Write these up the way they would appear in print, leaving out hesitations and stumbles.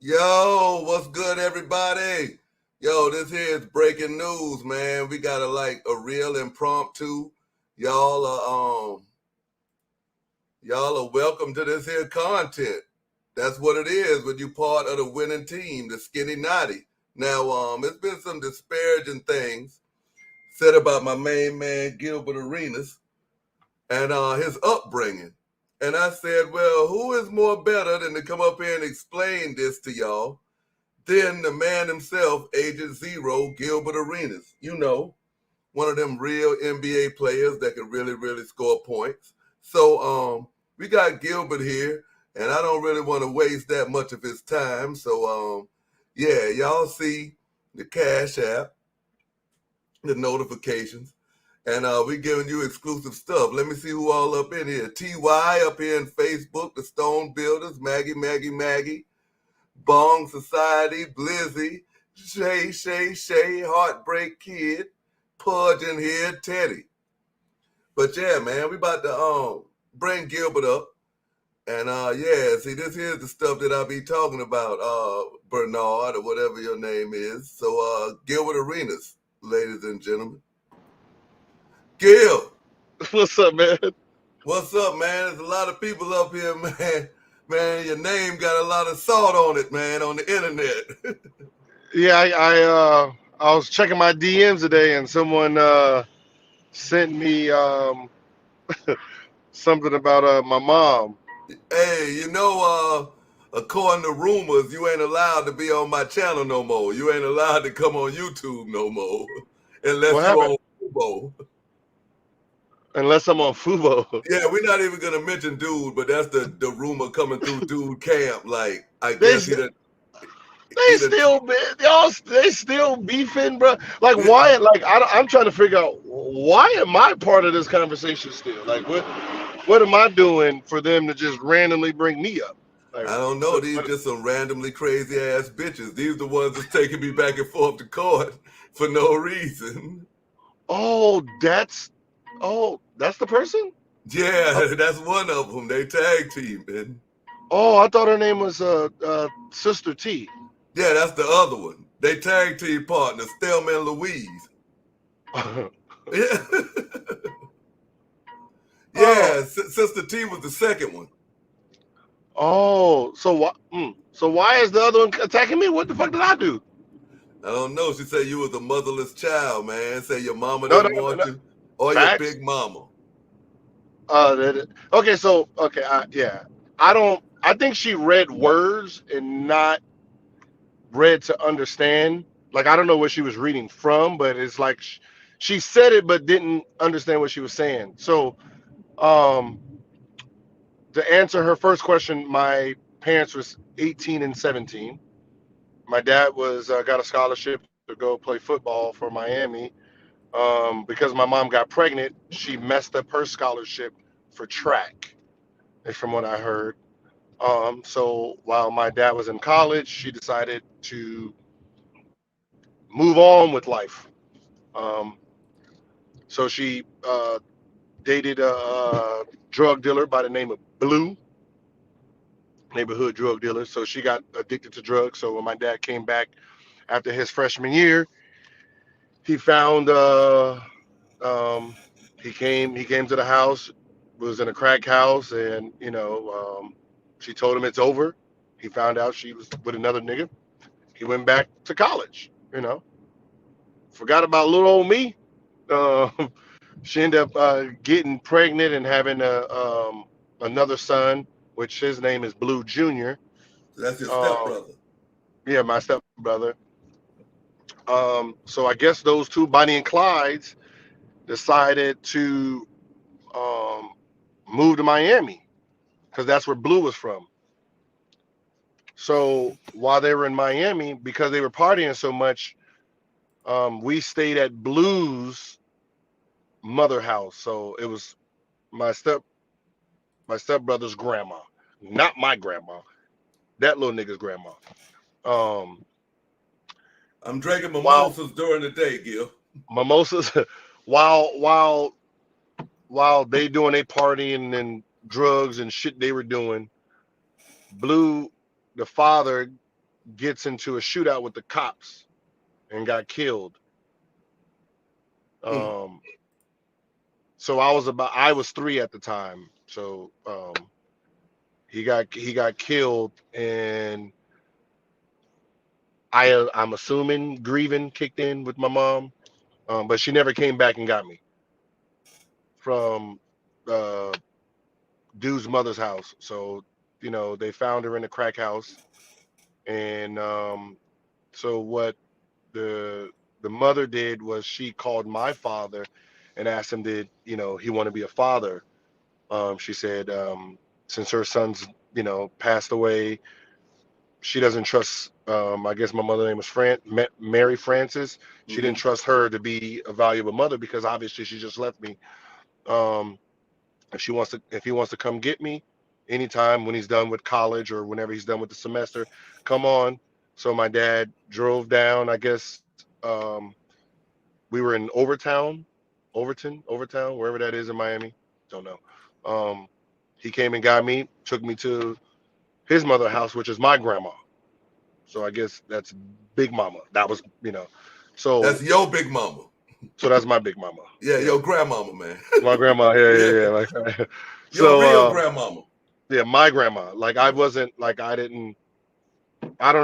Yo, what's good, everybody? Yo, this here is breaking news, man. We got a real impromptu. Y'all are y'all are welcome to this here content. That's what it is when you part of the winning team, the Skinny Naughty. Now, it's been some disparaging things said about my main man Gilbert Arenas and his upbringing. And I said, well, who is more better than to come up here and explain this to y'all? Then the man himself, Agent Zero, Gilbert Arenas. You know, one of them real NBA players that can really, really score points. So we got Gilbert here, and I don't really want to waste that much of his time. So yeah, y'all see the Cash App, the notifications, and we giving you exclusive stuff. Let me see who all up in here. TY up here in Facebook, the Stone Builders, Maggie. Bong Society, Blizzy, Shay, Heartbreak Kid, Pudge in here, Teddy. But yeah, man, we about to bring Gilbert up. And yeah, see, this here's the stuff that I be talking about, Bernard, or whatever your name is. So Gilbert Arenas, ladies and gentlemen. Gil. What's up, man? What's up, man? There's a lot of people up here, man. Man, your name got a lot of salt on it, man, on the internet. Yeah, I was checking my DMs today, and someone sent me something about my mom. Hey, according to rumors, you ain't allowed to be on my channel no more. You ain't allowed to come on YouTube no more. Unless What you happened? on Fubo. Unless I'm on Fubo. Yeah, we're not even gonna mention dude, but that's the rumor coming through dude camp. Like, I They guess he st- done they he done still they still beefing, bro. Like why? Like I'm trying to figure out why am I part of this conversation still? Like what am I doing for them to just randomly bring me up? Like I don't know. These just some randomly crazy ass bitches. These the ones that's taking me back and forth to court for no reason. oh that's the person. Yeah, that's one of them. They tag teaming. Oh, I thought her name was Sister T. Yeah, that's the other one. They tag team partners, Thelma and Louise. Yeah, Oh, yeah. Sister T was the second one. oh, so what? So why is the other one attacking me? What the fuck did I do? I don't know. She said you was a motherless child, man. Say your mama No, no, didn't no, want no. you, or your Facts. big mama. Okay, so okay, yeah. I don't. I think she read words and not read to understand. Like I don't know what she was reading from, but it's like she said it but didn't understand what she was saying. So, um, to answer her first question, my parents was 18 and 17. My dad was got a scholarship to go play football for Miami. Because my mom got pregnant, she messed up her scholarship for track, is from what I heard. So while my dad was in college, she decided to move on with life. Um, so she dated a drug dealer by the name of Blue, neighborhood drug dealer. So she got addicted to drugs. So when my dad came back after his freshman year, he found um, he came to the house, was in a crack house, and she told him it's over. He found out she was with another nigga. He went back to college. Forgot about little old me. Uh, she ended up getting pregnant and having another son, which his name is Blue Junior. So that's your Um, stepbrother. yeah, my stepbrother. So I guess those two, Bonnie and Clydes, decided to um, move to Miami because that's where Blue was from. So while they were in Miami, because they were partying so much, we stayed at Blue's mother house. So it was my my stepbrother's grandma, not my grandma, that little nigga's grandma. Um, I'm drinking while mimosas during the day, Gil. mimosas, while while while they doing their partying and drugs and shit they were doing, Blue, the father, gets into a shootout with the cops and got killed. So I was 3 at the time. So he got killed, and I'm assuming grieving kicked in with my mom, but she never came back and got me from dude's mother's house. So they found her in a crack house, and so what the mother did was she called my father and asked him, did he want to be a father? She said, since her son's passed away, she doesn't trust, I guess my mother's name was Mary Frances. She didn't trust her to be a valuable mother because obviously she just left me. If he wants to come get me anytime when he's done with college or whenever he's done with the semester, come on. So my dad drove down. I guess we were in Overtown, wherever that is in Miami. Don't know. He came and got me, took me to his mother's house, which is my grandma. So I guess that's Big Mama. That was, so that's your big mama. So that's my big mama. Yeah, your grandmama, man. My grandma. Yeah. Like, your real grandmama. Yeah, my grandma. Like I don't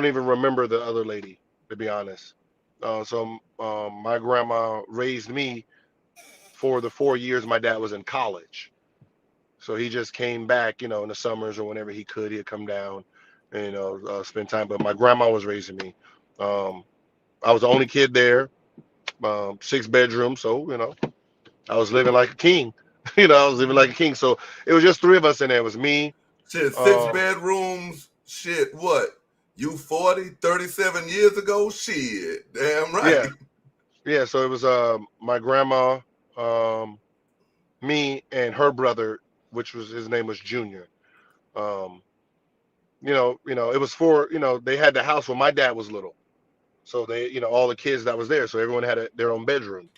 even remember the other lady, to be honest. So my grandma raised me for the 4 years my dad was in college. So he just came back, in the summers or whenever he could, he'd come down and, spend time. But my grandma was raising me. I was the only kid there, 6 bedrooms. So, I was living like a king. So it was just 3 of us in there. It was me. Shit, 6 bedrooms. Shit, what? You 40, 37 years ago? Shit, damn right. Yeah. So it was my grandma, me, and her brother, which was his name was Junior. It was for they had the house when my dad was little, so they all the kids that was there, so everyone had their own bedroom.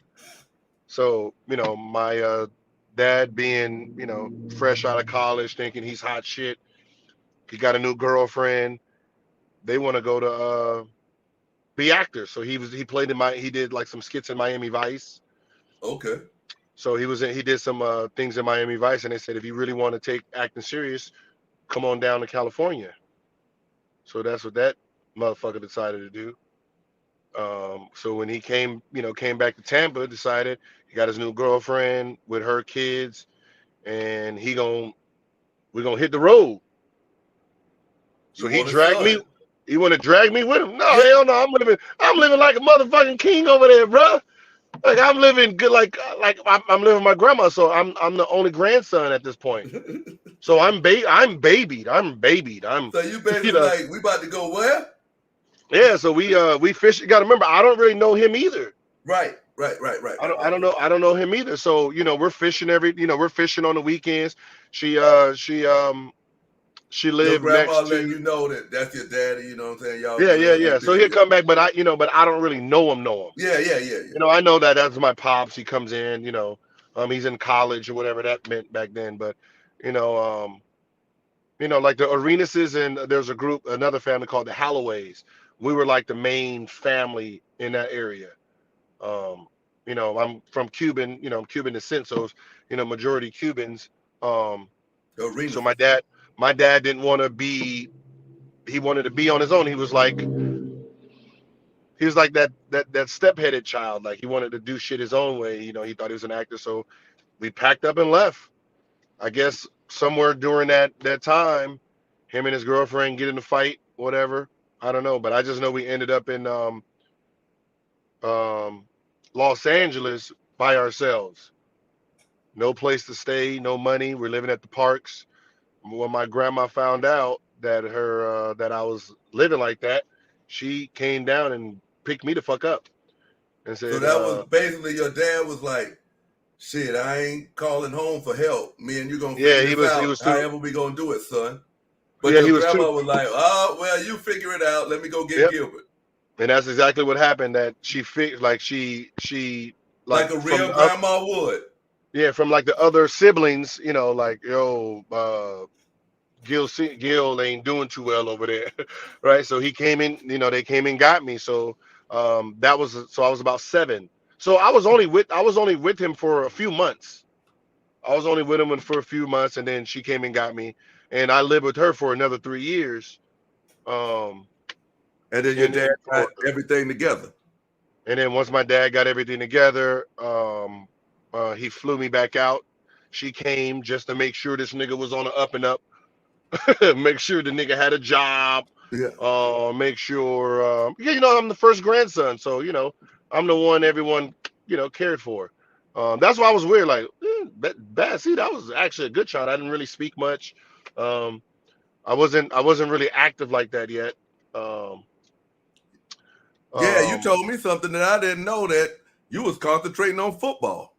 So my dad being fresh out of college, thinking he's hot shit, he got a new girlfriend. They want to go to be actors, so he did like some skits in Miami Vice. Okay. So he did some things in Miami Vice, and they said if you really want to take acting serious, come on down to California. So that's what that motherfucker decided to do. So when he came back to Tampa, decided he got his new girlfriend with her kids, and we're gonna hit the road. So he dragged me. He want to drag me with him? No, hell no. I'm living like a motherfucking king over there, bro. Like I'm living good, like I'm living with my grandma. So I'm the only grandson at this point. So I'm babied. So you basically like, we about to go where? Yeah. So we fish. You got to remember, I don't really know him either. Right. I don't know him either. So we're fishing we're fishing on the weekends. She lived your grandma next to. Let you know that's your daddy. You know what I'm saying? Y'all. Yeah. So he'll come back, but I don't really know him. Yeah. I know that's my pops. He comes in. He's in college or whatever that meant back then. But like the Arenases, and there's another family called the Halloways. We were like the main family in that area. I'm from Cuban, I'm Cuban descent, so majority Cubans. So my dad didn't want to be. He wanted to be on his own. He was like that step-headed child. Like he wanted to do shit his own way. He thought he was an actor. So we packed up and left. I guess somewhere during that time, him and his girlfriend get in a fight, whatever. I don't know, but I just know we ended up in Los Angeles by ourselves. No place to stay, no money. We're living at the parks. When my grandma found out that that I was living like that, she came down and picked me the fuck up and said. So that was basically your dad was like, shit, I ain't calling home for help. Me and you gonna figure this out. However we gonna do it, son. But your grandma was like, oh, well, you figure it out. Let me go get Gilbert. And that's exactly what happened. That she like a real grandma would. Yeah, from like the other siblings, like Gil ain't doing too well over there, right? So he came in, they came and got me. So so I was about 7. So I was only with him for a few months. I was only with him for a few months, and then she came and got me, and I lived with her for another 3 years. Um, And then your and dad then got everything together. once my dad got everything together, he flew me back out. She came just to make sure this nigga was on the up and up. Make sure the nigga had a job. Yeah. Make sure, I'm the first grandson, so I'm the one everyone cared for. That's why I was weird. Like, bad. See, that was actually a good shot. I didn't really speak much. Um, I wasn't really active like that yet. Um, Yeah, you um, told me something that I didn't know, that you was concentrating on football.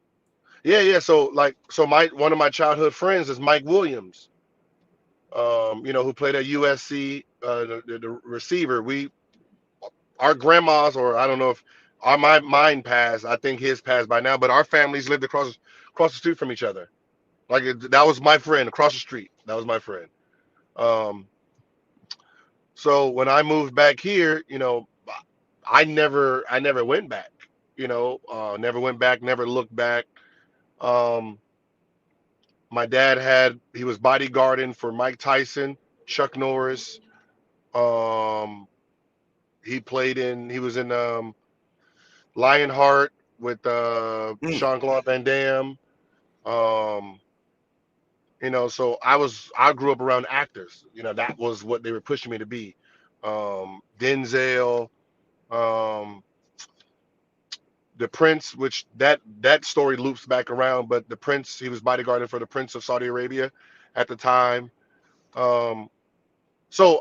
yeah. So my one of my childhood friends is Mike Williams. Who played at USC, the receiver. Our grandmas, or I don't know if mine passed. I think his passed by now, but our families lived across the street from each other. Like that was my friend across the street. That was my friend. Um, so when I moved back here, I never went back. Never went back, never looked back. Um, my dad he was bodyguarding for Mike Tyson, Chuck Norris. Um, he was in Lionheart with Mm. Jean-Claude Van Damme. Um, so I grew up around actors. That was what they were pushing me to be. Denzel, um, the Prince, which that story loops back around, but the Prince, he was bodyguarding for the Prince of Saudi Arabia at the time. Um, so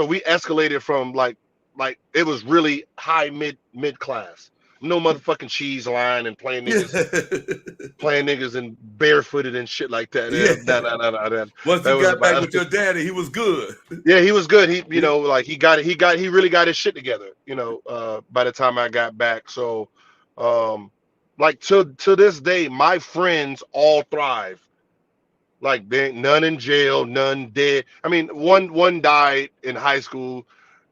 we escalated from like it was really high mid class. No motherfucking cheese line and playing niggas and barefooted and shit like that. Yeah. Once That you was got back about with your daddy, he was good. yeah, he was good. He Yeah. like he really got his shit together, by the time I got back. So um like to this day, my friends all thrive. Like there ain't none in jail, none dead. I mean, one died in high school,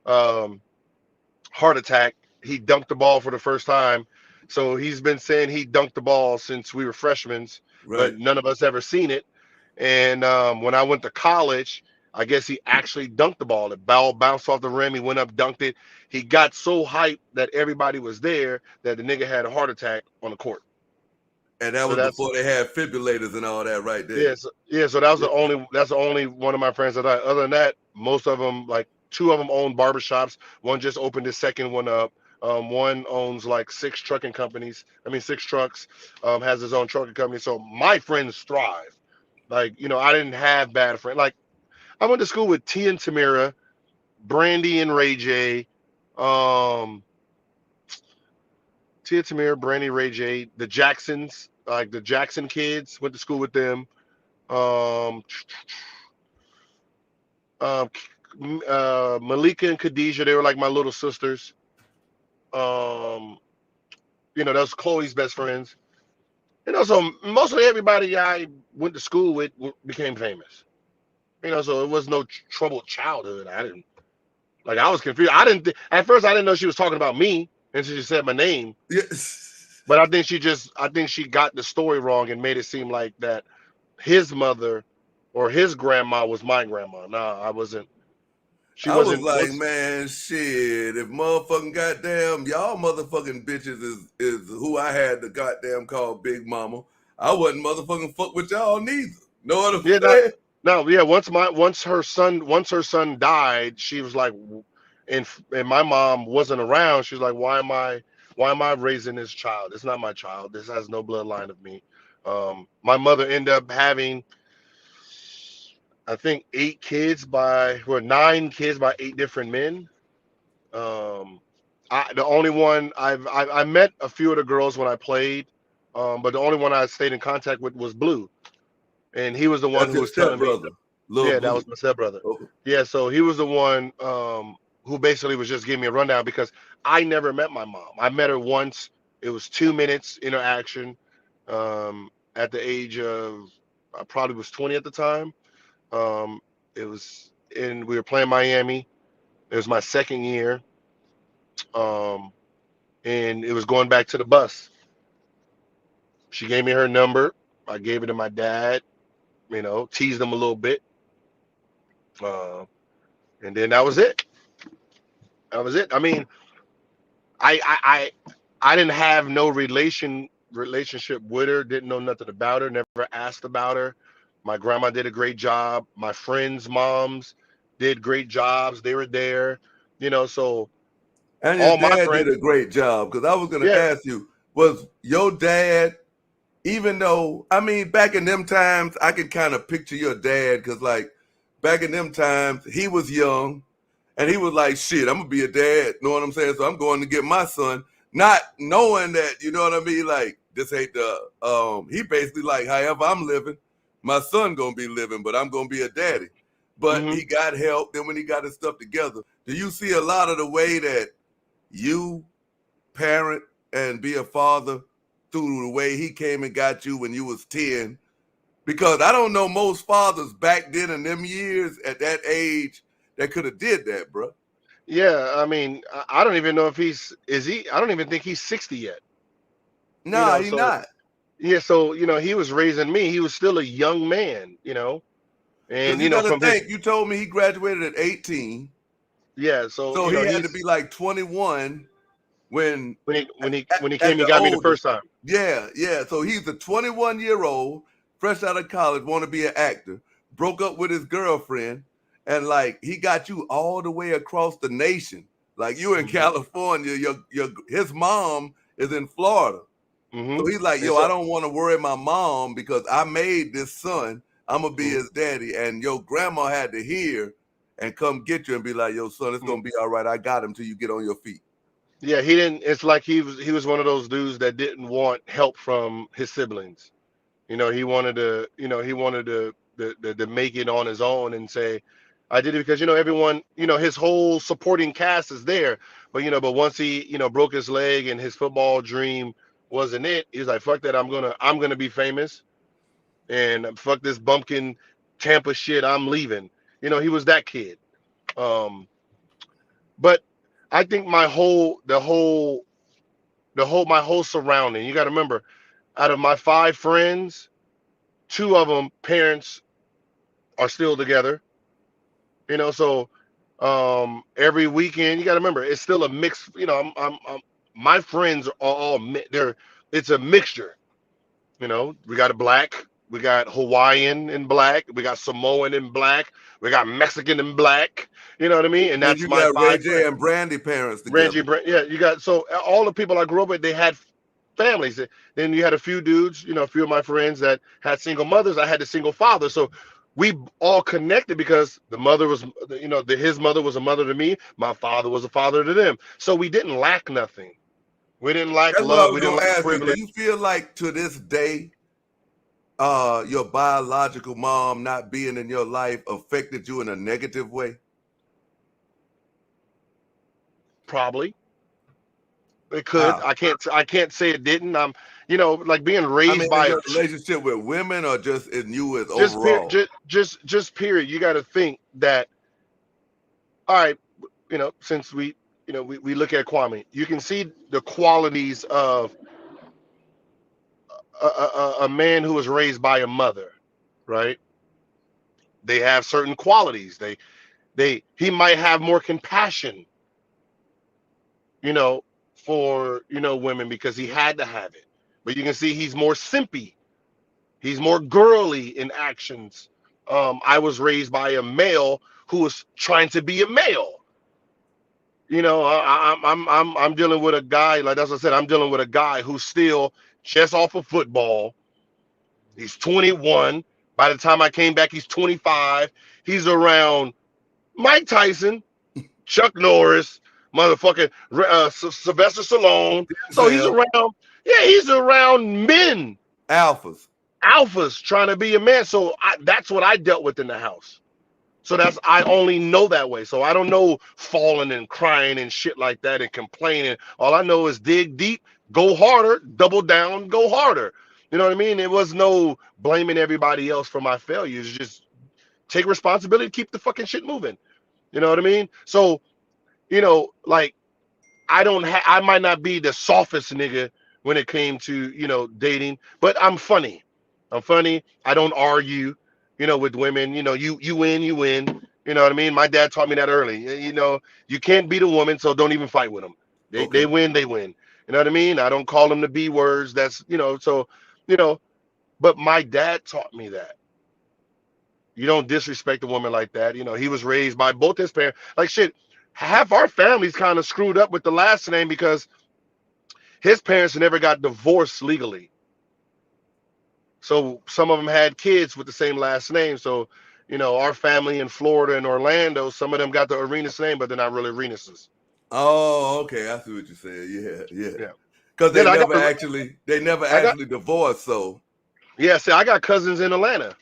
um, heart attack. He dunked the ball for the first time. So he's been saying he dunked the ball since we were freshmen, Right. but none of us ever seen it. And when I went to college, I guess he actually dunked the ball. The ball bounced off the rim. He went up, dunked it. He got so hyped that everybody was there that the nigga had a heart attack on the court. And that So was that's before they had fibrillators and all that right there. So that's the only one of my friends that died. Other than that, most of them, like 2 of them, own barbershops. One just opened his second one up. One owns like 6 trucking companies. I mean, 6 trucks. Has his own trucking company. So my friends thrive. Like, I didn't have bad friends. Like, I went to school with T and Tamira, Brandy and Ray J, um, Tia Tamir, Brandy, Ray J, the Jacksons, like the Jackson kids, went to school with them. Um, um, Malika and Khadijah, they were like my little sisters. Um, that's Chloe's best friends. So mostly everybody I went to school with became famous. So it was no troubled childhood. I was confused. At first I didn't know she was talking about me until she said my name. Yes. But I think she got the story wrong and made it seem like that his mother or his grandma was my grandma. Nah, I wasn't. She I was wasn't. like, man, shit. If motherfucking goddamn y'all motherfucking bitches is who I had to goddamn call Big Mama, I wasn't motherfucking fuck with y'all neither. Know what I'm Yeah, saying? no, yeah. Once her son died, she was like, and my mom wasn't around. She was like, why am I raising this child? It's not my child. This has no bloodline of me. My mother ended up having, I think, 9 kids by 8 different men. Um, the only one I met a few of the girls when I played, but the only one I stayed in contact with was Blue, and he was the one That's who your was telling me, stepbrother, Lil yeah, that Blue. was my stepbrother. Okay. Yeah, so he was the one who basically was just giving me a rundown because I never met my mom. I met her once. It was 2 minutes interaction. At the age of I probably was 20 at the time. Um, and we were playing Miami. It was my second year, and it was going back to the bus. She gave me her number. I gave it to my dad. Teased him a little bit, uh, and then that was it. That was it. I mean, I I I didn't have no relationship with her. Didn't know nothing about her. Never asked about her. My grandma did a great job. My friends' moms did great jobs. They were there. So And your all my dad did friends. a great job, because I was going to Yeah. ask you, was your dad, even though, I mean, back in them times, I could kind of picture your dad, because like back in them times, he was young and he was like, shit, I'm going to be a dad. Know what I'm saying? So I'm going to get my son, not knowing that, you know what I mean? Like, this ain't he basically like, however I'm living, my son going to be living, but I'm going to be a daddy. But Hmm. he got help. Then when he got his stuff together, do you see a lot of the way that you parent and be a father through the way he came and got you when you was 10? Because I don't know most fathers back then in them years at that age that could have did that, bro. Yeah. I mean, I don't even know if is he. I don't even think he's 60 yet. Nah, he So not. yeah. So he was raising me. He was still a young man. Because And you got to from his. think, you told me he graduated at 18. Yeah. So So he had to he's be like 21 when when he at came and the got me the oldest. first time. Yeah, yeah. So he's a 21-year-old, fresh out of college, want to be an actor, broke up with his girlfriend, and like he got you all the way across the nation. Like you in Hmm. California, his mom is in Florida. Hmm. So he's like, And yo, I so. don't want to worry my mom because I made this son. I'm gonna be Mhm. his daddy. And your grandma had to hear and come get you and be like, yo, son, it's Mhm. gonna be all right. I got him till you get on your feet. Yeah, he didn't. It's like he was one of those dudes that didn't want help from his siblings. He wanted to make it on his own and say, I did it because everyone, his whole supporting cast is there. But once he broke his leg and his football dream wasn't it, he's like, fuck that. I'm gonna be famous, and fuck this bumpkin Tampa shit. I'm leaving. He was that kid. Um, but I think my whole surrounding. You got to remember, out of my 5 friends, 2 of them parents are still together. So every weekend you got to remember it's still a mix. My friends are all they're it's a mixture. We got a black, we got Hawaiian in black, we got Samoan in black, we got Mexican in black. You know what I mean? And And that's you my got Ray five J friends. and Brandy parents Reggie, together. yeah, you got so all the people I grew up with, they had families. Then you had a few dudes, a few of my friends that had single mothers. I had a single father, so we all connected because the mother was, his mother was a mother to me. My father was a father to them. So we didn't lack nothing. We didn't lack That's what I love. was We didn't gonna lack ask you. Do privilege. you feel like to this day, your biological mom not being in your life affected you in a negative way? Probably it could. How? I can't say it didn't. Like being I mean, raised in by your relationship with women or just in you as just period. overall? Just period. You got to think that. All right, since we look at Kwame, you can see the qualities of a man who was raised by a mother, right? They have certain qualities. He might have more compassion, you know, for women because he had to have it. But you can see he's more simpy. He's more girly in actions. I was raised by a male who was trying to be a male. I'm dealing with a guy like that's what I said. I'm dealing with a guy who's still just off of football. He's 21. By the time I came back, he's 25. He's around Mike Tyson, Chuck Norris, motherfucking Sylvester Stallone. So he's Denzel, around. Yeah, he's around men, alphas. alphas, trying to be a man. So that's what I dealt with in the house. So I only know that way. So I don't know falling and crying and shit like that and complaining. All I know is dig deep, go harder, double down, go harder. You know what I mean? It was no blaming everybody else for my failures. Just take responsibility, keep the fucking shit moving. You know what I mean? So, you know, like I might not be the softest nigga when it came to, you know, dating, but I'm funny. I'm funny. I don't argue, you know, with women. You know, you win, you win. You know what I mean? My dad taught me that early. You know, you can't beat a woman, so don't even fight with them. They Okay. win, they win. You know what I mean? I don't call them the B words. That's, you know, so, you know, but my dad taught me that. You don't disrespect a woman like that. You know, he was raised by both his parents. Like shit, half our family's kind of screwed up with the last name because his parents never got divorced legally. So some of them had kids with the same last name. So, you know, our family in Florida and Orlando, some of them got the Arenas name, but they're not really Arenases. Oh, okay. I see what you're saying. Yeah, yeah. Yeah. Because Then they never I got, actually divorced. So yeah, see, I got cousins in Atlanta.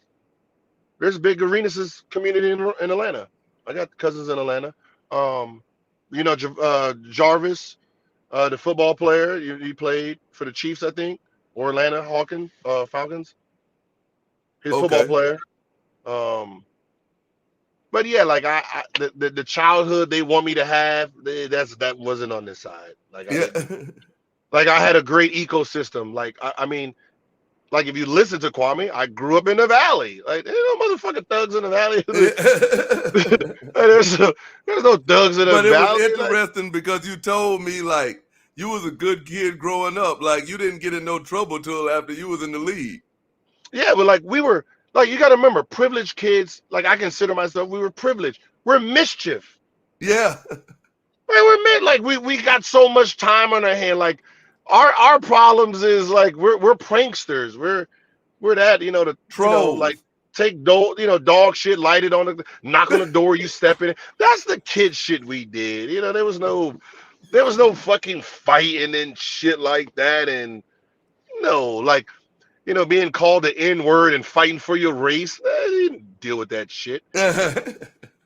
There's a big Arenas community in Atlanta. I got cousins in Atlanta. Um, you know, Jarvis, the football player, he played for the Chiefs, I think, or Atlanta Falcons. He's a football okay. player. Um, but yeah, like the childhood they want me to have, that wasn't on this side. Like I Yeah. didn't, like I had a great ecosystem. Like I mean, like if you listen to Kwame, I grew up in the valley. Like there ain't no motherfucking thugs in the valley. There's no thugs in the But it was valley. Like interesting because you told me like you was a good kid growing up. Like you didn't get in no trouble till after you was in the league. yeah, but like we were like you got to remember, privileged kids. Like I consider myself, we were privileged. We're mischief. Yeah. Like we got so much time on our hand. Like our problems is like we're pranksters. We're that, you know, like Trolls. take dog shit, light it on the knock on the door, you step in. That's the kid shit we did. You know, there was no fucking fighting and shit like that. And no, like, you know, being called the N-word and fighting for your race. They didn't deal with that shit.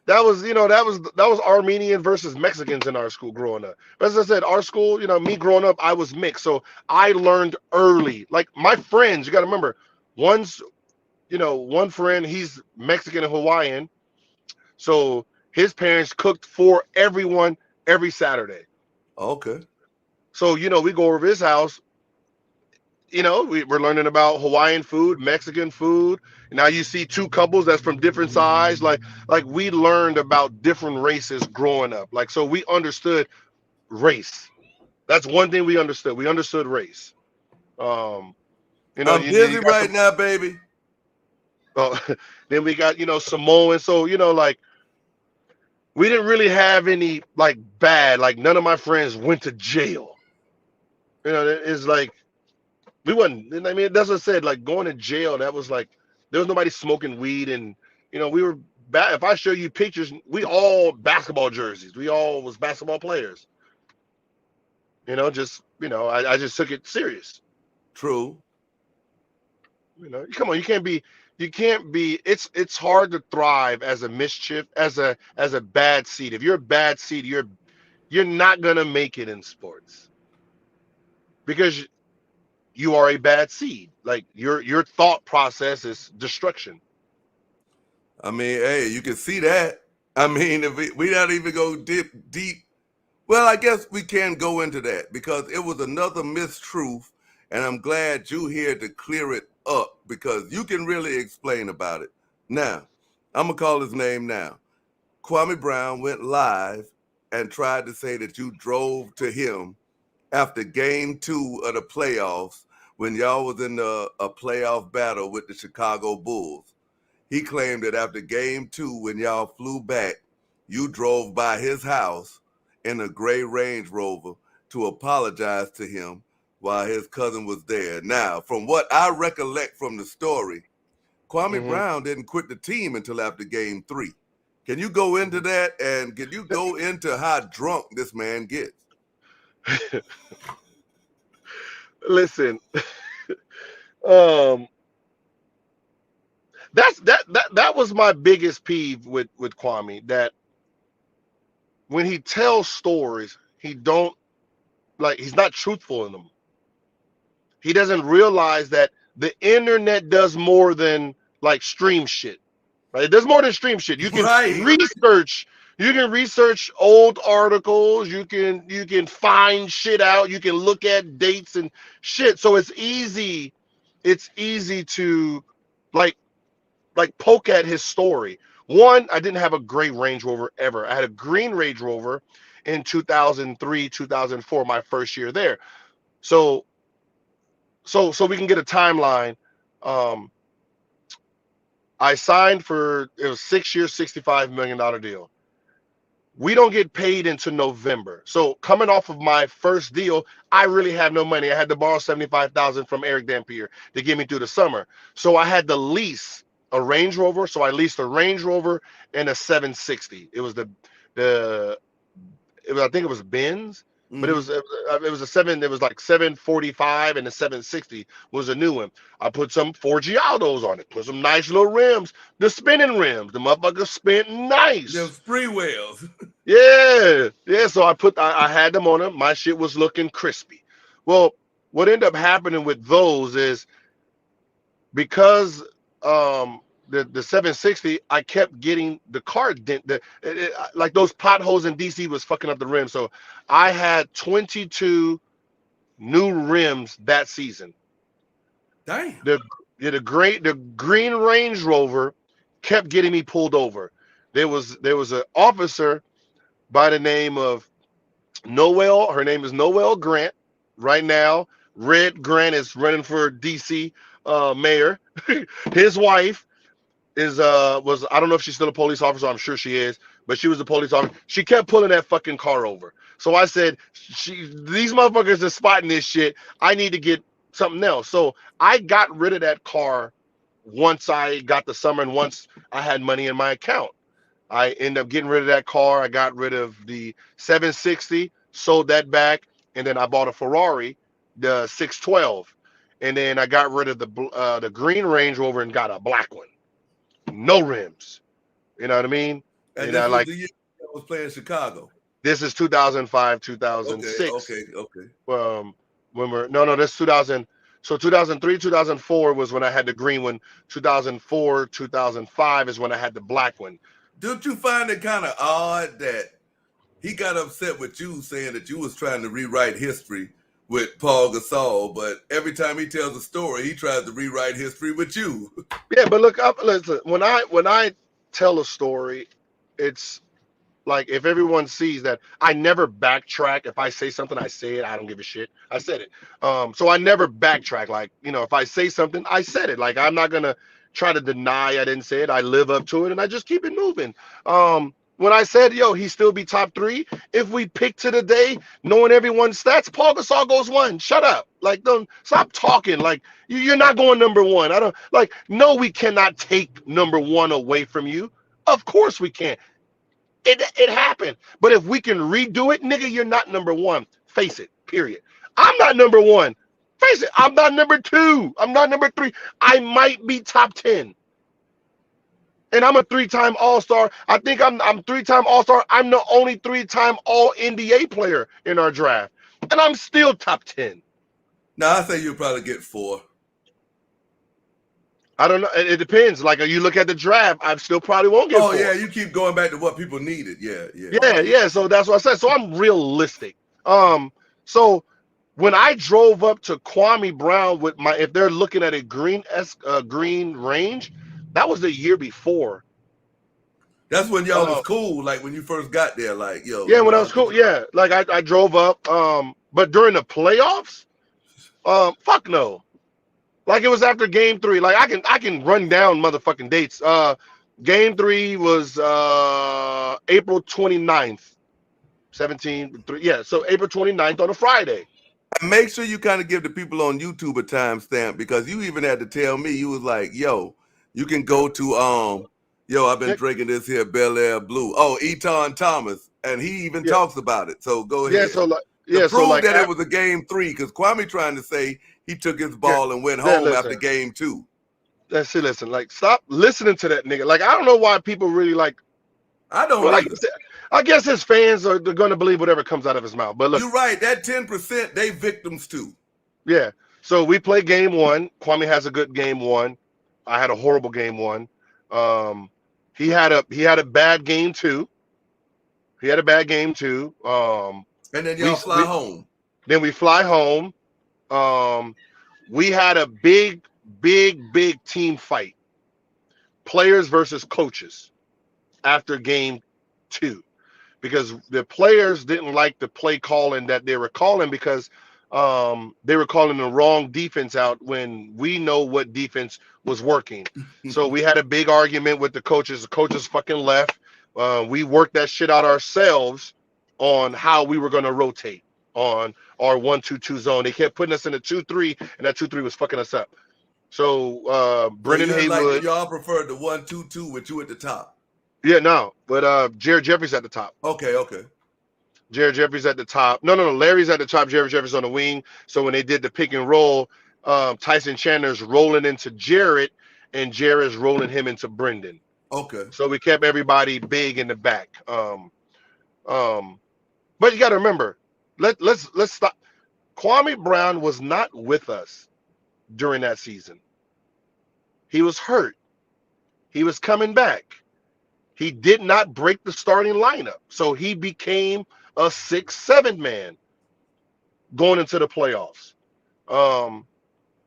That was, you know, that was Armenian versus Mexicans in our school growing up. But as I said, our school, you know, me growing up, I was mixed. So I learned early. Like my friends, you gotta remember, one's, you know, one friend, he's Mexican and Hawaiian. So his parents cooked for everyone every Saturday. Okay. So, you know, we go over to his house, you know, we're learning about Hawaiian food, Mexican food. Now you see two couples that's from different sides. Like we learned about different races growing up. Like so we understood race. That's one thing we understood. We understood race. Um, you know, I'm you busy got right some now, baby. then we got, you know, Samoan. So, you know, like we didn't really have any like bad, like none of my friends went to jail. You know, it's like we wasn't. I mean, that's what I said. Like going to jail, that was like there was nobody smoking weed, and you know we were bad. If I show you pictures, we all basketball jerseys. We all was basketball players. You know, just you know, I just took it serious. True. You know, come on, you can't be. It's hard to thrive as a mischief, as a bad seed. If you're a bad seed, you're not gonna make it in sports because you are a bad seed. Like your thought process is destruction. I mean, hey, you can see that. I mean, if we not even go deep. Well, I guess we can go into that because it was another mistruth, and I'm glad you here to clear it up because you can really explain about it. Now, I'm gonna call his name now. Kwame Brown went live and tried to say that you drove to him after game 2 of the playoffs when y'all was in a playoff battle with the Chicago Bulls. He claimed that after game 2, when y'all flew back, you drove by his house in a gray Range Rover to apologize to him while his cousin was there. Now, from what I recollect from the story, Kwame Mm-hmm. Brown didn't quit the team until after game 3. Can you go into that and can you go into how drunk this man gets? Listen, um, that was my biggest peeve with Kwame. That when he tells stories, he don't like he's not truthful in them. He doesn't realize that the internet does more than like stream shit. Right? There's more than stream shit. You can Right. research. You can research old articles. You can find shit out. You can look at dates and shit. So it's easy. It's easy to like poke at his story. One, I didn't have a gray Range Rover ever. I had a green Range Rover in 2003, 2004, my first year there. So we can get a timeline. I signed for, it was 6 years, $65 million deal. We don't get paid until November. So coming off of my first deal, I really have no money. I had to borrow $75,000 from Eric Dampier to get me through the summer. So I had to lease a Range Rover. So I leased a Range Rover and a 760. It was I think it was Benz, but it was a 745, and the 760 was a new one. I put some Forgiatos on it, put some nice little rims, the spinning rims. The motherfuckers spin nice. Them spree wheels. Yeah. So I had them on them. My shit was looking crispy. Well, what ended up happening with those is because the 760, I kept getting the car dent. Like those potholes in DC was fucking up the rim. So I had 22 new rims that season. Damn. The green Range Rover kept getting me pulled over. There was an officer by the name of Noel. Her name is Noel Grant. Right now, Red Grant is running for DC mayor. His wife was, I don't know if she's still a police officer. I'm sure she is, but she was a police officer. She kept pulling that fucking car over. So I said, these motherfuckers are spotting this shit. I need to get something else. So I got rid of that car once I got the summer and once I had money in my account. I ended up getting rid of that car. I got rid of the 760, sold that back, and then I bought a Ferrari, the 612, and then I got rid of the green Range Rover and got a black one, no rims. You know what I mean? And you this know, was like the year I was playing Chicago. this is 2005, 2006. Okay. This 2000. So 2003, 2004 was when I had the green one. 2004, 2005 is when I had the black one. Don't you find it kind of odd that he got upset with you saying that you was trying to rewrite history with Paul Gasol, but every time he tells a story, he tries to rewrite history with you? Yeah, but look, listen, when I tell a story, it's like if everyone sees that I never backtrack. If I say something, I say it. I don't give a shit. I said it. So I never backtrack. Like, if I say something, I said it. Like, I'm not gonna try to deny I didn't say it. I live up to it and I just keep it moving. When I said, he still be top 3, if we pick to the day, knowing everyone's stats, Paul Gasol goes 1. Shut up. Like, don't stop talking. Like, you're not going number 1. No, we cannot take number 1 away from you. Of course we can't. It happened. But if we can redo it, nigga, you're not number 1. Face it, period. I'm not number 1. Face it, I'm not number 2. I'm not number 3. I might be top 10. And I'm a 3-time All-Star. I think I'm 3-time All-Star. I'm the only 3-time All-NBA player in our draft. And I'm still top 10. Now, I say you'll probably get 4. I don't know. It depends. Like, you look at the draft, I still probably won't get 4. Oh, yeah, you keep going back to what people needed. Yeah. Yeah. So that's what I said. So I'm realistic. So when I drove up to Kwame Brown with if they're looking at a green Range, that was the year before. That's when y'all was cool, like when you first got there, like, yo. Yeah, when I was cool, yeah. Like I drove up, but during the playoffs, fuck no. Like it was after game 3. Like I can run down motherfucking dates. Game 3 was April 29th, 17. Yeah, so April 29th on a Friday. Make sure you kind of give the people on YouTube a timestamp, because you even had to tell me, you was like, yo, you can go to I've been drinking this here Bel Air Blue. Oh, Eton Thomas, and he even talks about it. So go ahead. Prove that it was a game 3, because Kwame trying to say he took his ball and went home after game 2. That's it. Listen, like, stop listening to that nigga. Like, I don't know why people really like. I don't like. I guess his fans they're going to believe whatever comes out of his mouth. But look, you're right. That 10%, they victims too. Yeah. So we play game 1. Kwame has a good game 1. I had a horrible game 1. He had a bad game too. He had a bad game too. And then y'all fly home. Then we fly home. We had a big team fight. Players versus coaches after game 2. Because the players didn't like the play calling that they were calling because they were calling the wrong defense out when we know what defense was working. So we had a big argument with the coaches. The coaches fucking left. We worked that shit out ourselves on how we were going to rotate on our 1-2-2 zone. They kept putting us in a 2-3, and that 2-3 was fucking us up. So Brendan Haywood. Like, y'all preferred the 1-2-2 with you at the top. Yeah, no, but Jared Jeffries at the top. Okay. Jared Jeffries at the top. No. Larry's at the top. Jared Jeffries on the wing. So when they did the pick and roll, Tyson Chandler's rolling into Jared, and Jared's rolling him into Brendan. Okay. So we kept everybody big in the back. But you got to remember, let's stop. Kwame Brown was not with us during that season. He was hurt. He was coming back. He did not break the starting lineup. So he became a 6-7 man going into the playoffs.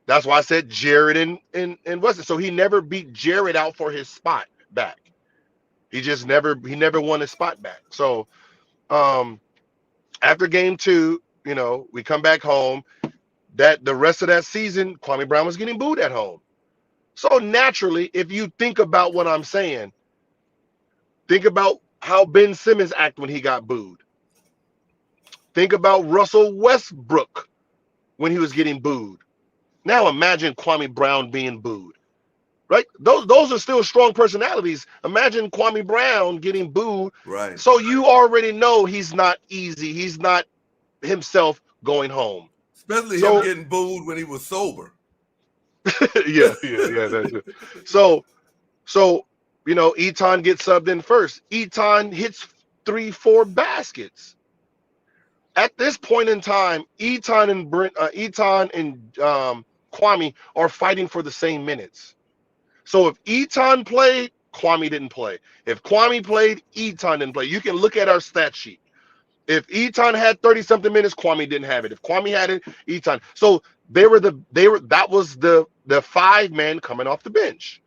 That's why I said Jared and Wesley. So he never beat Jared out for his spot back. He never won his spot back. So after game 2, we come back home. That the rest of that season, Kwame Brown was getting booed at home. So naturally, if you think about what I'm saying, think about how Ben Simmons acted when he got booed. Think about Russell Westbrook when he was getting booed. Now imagine Kwame Brown being booed, right? Those are still strong personalities. Imagine Kwame Brown getting booed. Right. So you already know he's not easy. He's not himself going home. Especially him getting booed when he was sober. yeah. That's it. So Eton gets subbed in first. Eton hits 3-4 baskets. At this point in time, Eton and Kwame are fighting for the same minutes. So if Eton played, Kwame didn't play. If Kwame played, Eton didn't play. You can look at our stat sheet. If Eton had 30-something minutes, Kwame didn't have it. If Kwame had it, Eton. So that was the 5-man coming off the bench.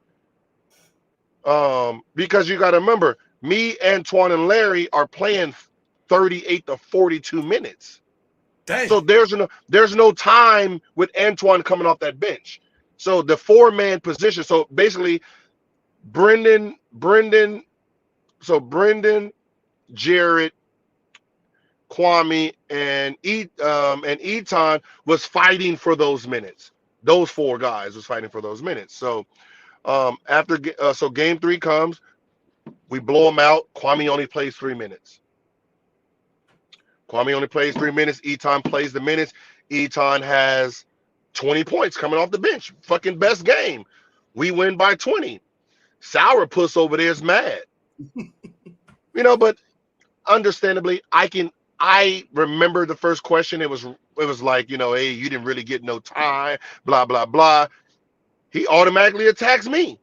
Because you got to remember, me, Antoine, and Larry are playing 38 to 42 minutes. Dang. So there's no time with Antoine coming off that bench. So the 4-man position. So basically, Brendan, Jared, Kwame, and Eton was fighting for those minutes. Those 4 guys was fighting for those minutes. So so game 3 comes, we blow them out. Kwame only plays 3 minutes. Eton plays the minutes. Eton has 20 points coming off the bench. Fucking best game. We win by 20. Sourpuss over there is mad. But understandably, I remember the first question. It was like, hey, you didn't really get no time, blah, blah, blah. He automatically attacks me.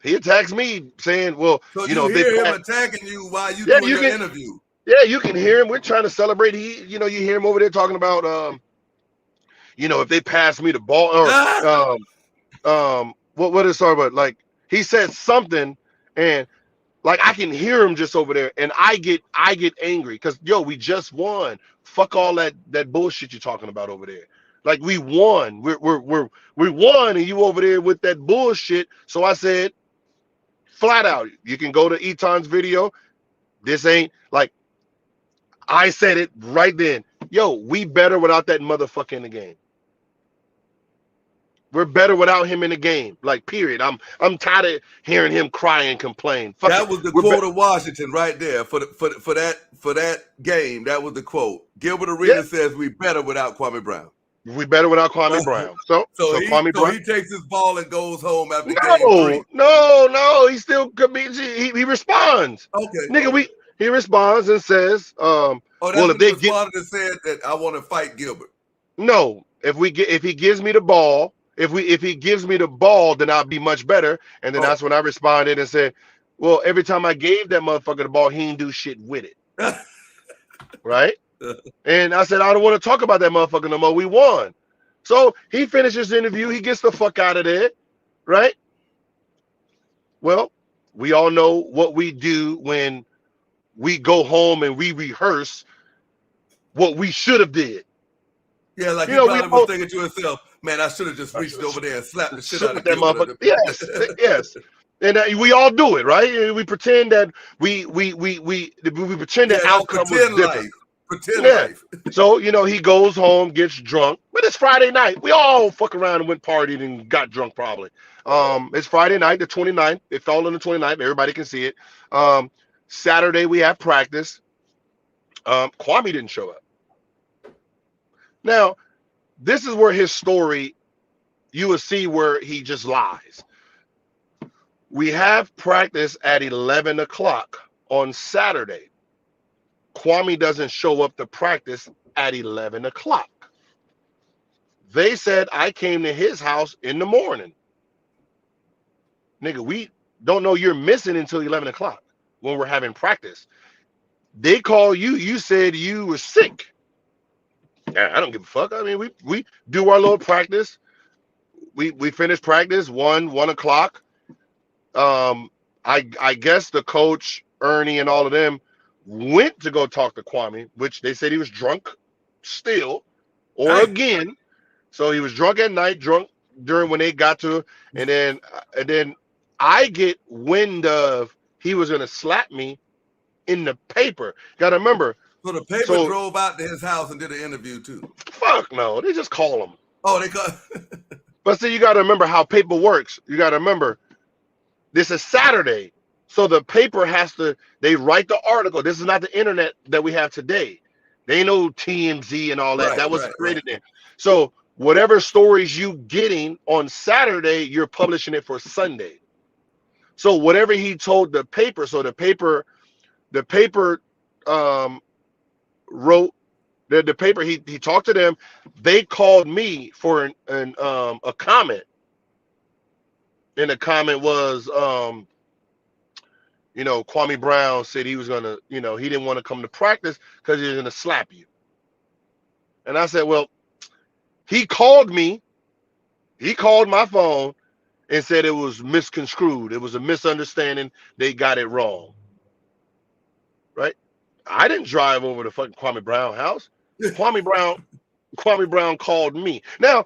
He attacks me saying, well, so you hear him attacking you while you doing your interview. Yeah, you can hear him. We're trying to celebrate. You hear him over there talking about, if they pass me the ball, or what is sorry about? Like he said something, and like I can hear him just over there, and I get angry because we just won. Fuck all that bullshit you're talking about over there. Like we won. We won, and you over there with that bullshit. So I said, flat out, you can go to Eton's video. This ain't like. I said it right then. We better without that motherfucker in the game. We're better without him in the game. Like, period. I'm tired of hearing him cry and complain. That was the quote of Washington right there for that game. That was the quote. Gilbert Arenas says we better without Kwame Brown. We better without Kwame Brown. So Kwame Brown, he takes his ball and goes home after game 3. No. He still could be. He responds. Okay. Nigga, he responds and says, well, if they responded and said that I want to fight Gilbert. No, if he gives me the ball If he gives me the ball, then I'll be much better. And then that's when I responded and said, well, every time I gave that motherfucker the ball, he didn't do shit with it. Right? And I said, I don't want to talk about that motherfucker no more. We won. So he finishes the interview. He gets the fuck out of there. Right? Well, we all know what we do when we go home and we rehearse what we should have did. Yeah, like you probably was thinking to himself, man, I should have just reached over there and slapped the shit out of that motherfucker. Yes, yes. And we all do it, right? We pretend that we pretend the outcome was different. Pretend life. So, he goes home, gets drunk. But it's Friday night. We all fuck around and went partied and got drunk probably. It's Friday night, the 29th. It fell on the 29th. Everybody can see it. Saturday we have practice. Kwame didn't show up. Now, this is where his story, you will see where he just lies. We have practice at 11 o'clock on Saturday. Kwame doesn't show up to practice at 11 o'clock. They said I came to his house in the morning. Nigga, we don't know you're missing until 11 o'clock when we're having practice. They call you. You said you were sick. I don't give a fuck. I mean, we do our little practice. We finish practice 1 o'clock. I guess the coach, Ernie, and all of them went to go talk to Kwame, which they said he was drunk still or again. So he was drunk at night, drunk during when they got to, and then I get wind of he was gonna slap me in the paper. Gotta remember. So the paper drove out to his house and did an interview too. Fuck no, they just call him. Oh, they call. But see, you gotta remember how paper works. You gotta remember this is Saturday. So the paper they write the article. This is not the internet that we have today. They ain't no TMZ and all that. That was created there. So whatever stories you getting on Saturday, you're publishing it for Sunday. So whatever he told the paper, so the paper wrote the paper, he talked to them. They called me for a comment. And the comment was Kwame Brown said he was gonna, he didn't want to come to practice because he was gonna slap you. And I said, well, he called me, he called my phone and said it was misconstrued. It was a misunderstanding. They got it wrong. Right? I didn't drive over to fucking Kwame Brown house. Kwame Brown called me. Now,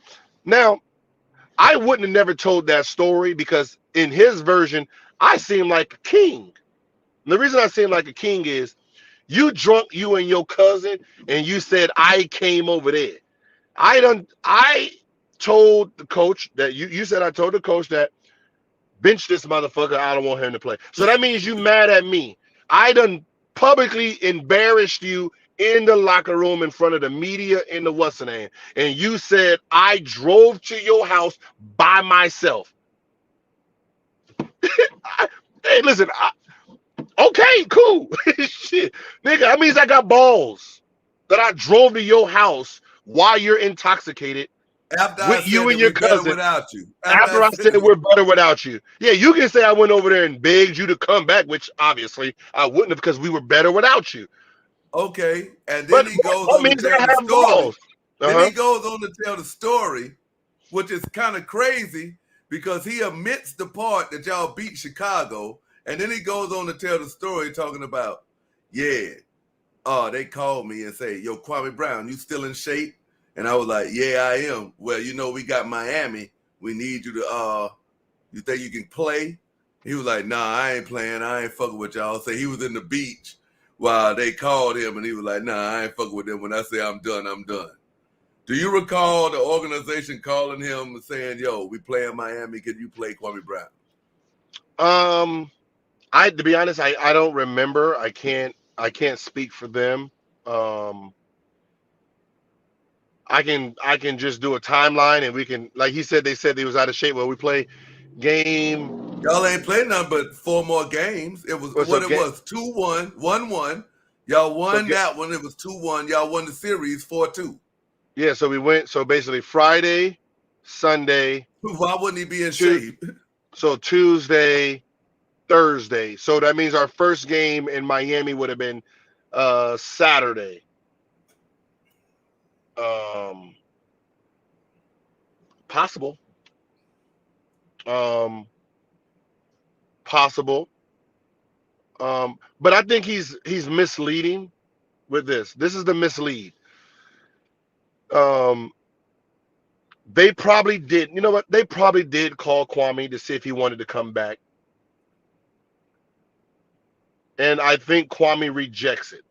I wouldn't have never told that story because in his version, I seem like a king. And the reason I seem like a king is you drunk, you and your cousin, and you said I came over there. I told the coach that you said I told the coach that bench this motherfucker. I don't want him to play. So that means you mad at me. I done publicly embarrassed you in the locker room in front of the media in the what's name. And you said I drove to your house by myself. Hey, listen, okay, cool. Shit. Nigga, that means I got balls that I drove to your house while you're intoxicated with you and your cousin. Without you. After I said we're better without you. Yeah, you can say I went over there and begged you to come back, which obviously I wouldn't have because we were better without you. Okay, and then he goes on to tell the story. Then he goes on to tell the story, which is kind of crazy because he admits the part that y'all beat Chicago, and then he goes on to tell the story talking about, they called me and say, yo, Kwame Brown, you still in shape? And I was like, yeah, I am. Well, we got Miami. We need you to, you think you can play? He was like, nah, I ain't playing. I ain't fucking with y'all. So he was in the beach while they called him, and he was like, nah, I ain't fucking with them. When I say I'm done, I'm done. Do you recall the organization calling him and saying, yo, we play in Miami. Can you play Kwame Brown? To be honest, I don't remember. I can't speak for them. I can just do a timeline and we can, like he said, they said he was out of shape. Well, we play game. Y'all ain't played nothing but 4 more games. It was 2-1, 1-1. Y'all won that one. It was 2-1. Y'all won the series 4-2. Yeah, so we went. So basically Friday, Sunday. Why wouldn't he be in Tu- shape? So Tuesday, Thursday. So that means our first game in Miami would have been Saturday. Possible. Possible. But I think he's misleading with this. This is the mislead. They probably did. You know what? They probably did call Kwame to see if he wanted to come back. And I think Kwame rejects it.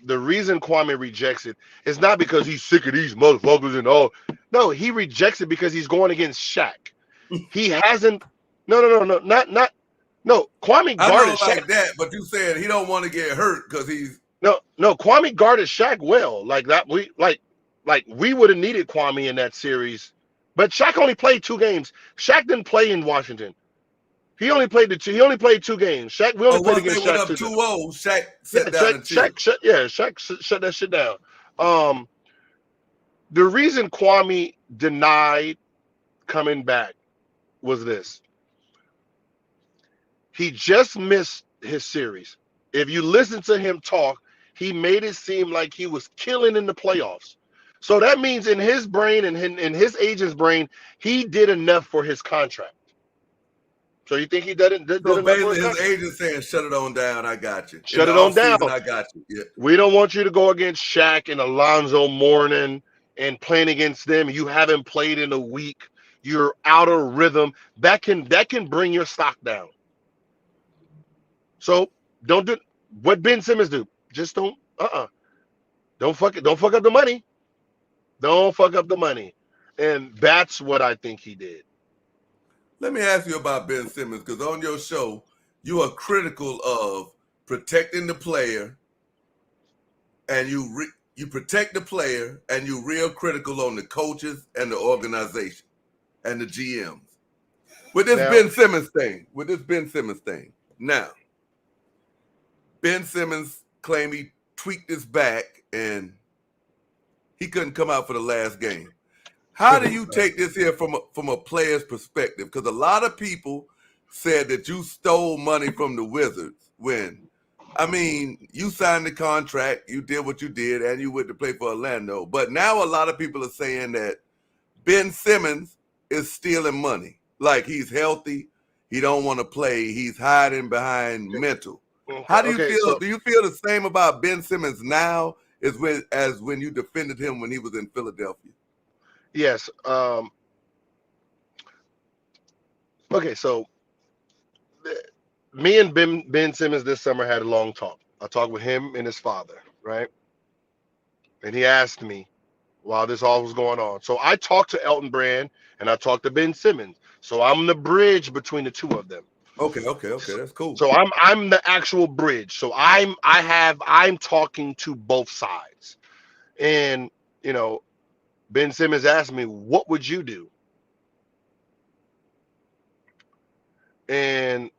The reason Kwame rejects it is not because he's sick of these motherfuckers and all. No, he rejects it because he's going against Shaq. He hasn't. No. Kwame I guarded know Shaq. like that, but you said he don't want to get hurt because he's No. Kwame guarded Shaq well. Like that. We would have needed Kwame in that series, but Shaq only played 2 games. Shaq didn't play in Washington. He only played 2 games. Shaq, we only played once they against went Shaq up 2-0, Shaq sat down and chilled. Shaq shut that shit down. The reason Kwame denied coming back was this. He just missed his series. If you listen to him talk, he made it seem like he was killing in the playoffs. So that means in his brain and in his agent's brain, he did enough for his contract. So you think he did enough for his basically, contract? his agent saying, "Shut it on down. I got you. Shut it on down. I got you. Yeah. We don't want you to go against Shaq and Alonzo Mourning and playing against them. You haven't played in a week. You're out of rhythm. That can bring your stock down. So don't do what Ben Simmons do. Just don't. Don't fuck it. Don't fuck up the money. Don't fuck up the money. And that's what I think he did. Let me ask you about Ben Simmons, because on your show, you are critical of protecting the player, and you protect the player, and you're real critical on the coaches and the organization and the GMs. With this Ben Simmons thing. Now, Ben Simmons claimed he tweaked his back and he couldn't come out for the last game. How do you take this here from a player's perspective? Because a lot of people said that you stole money from the Wizards when, I mean, you signed the contract, you did what you did, and you went to play for Orlando. But now a lot of people are saying that Ben Simmons is stealing money. Like he's healthy, he don't want to play, he's hiding behind mental. How do you feel? Do you feel the same about Ben Simmons now as when you defended him when he was in Philadelphia? Yes. Okay, so me and Ben Simmons this summer had a long talk. I talked with him and his father, right? And he asked me while this all was going on. So I talked to Elton Brand and I talked to Ben Simmons. So I'm the bridge between the two of them. Okay, that's cool. So I'm the actual bridge. So I'm talking to both sides. And you know, Ben Simmons asked me, what would you do? And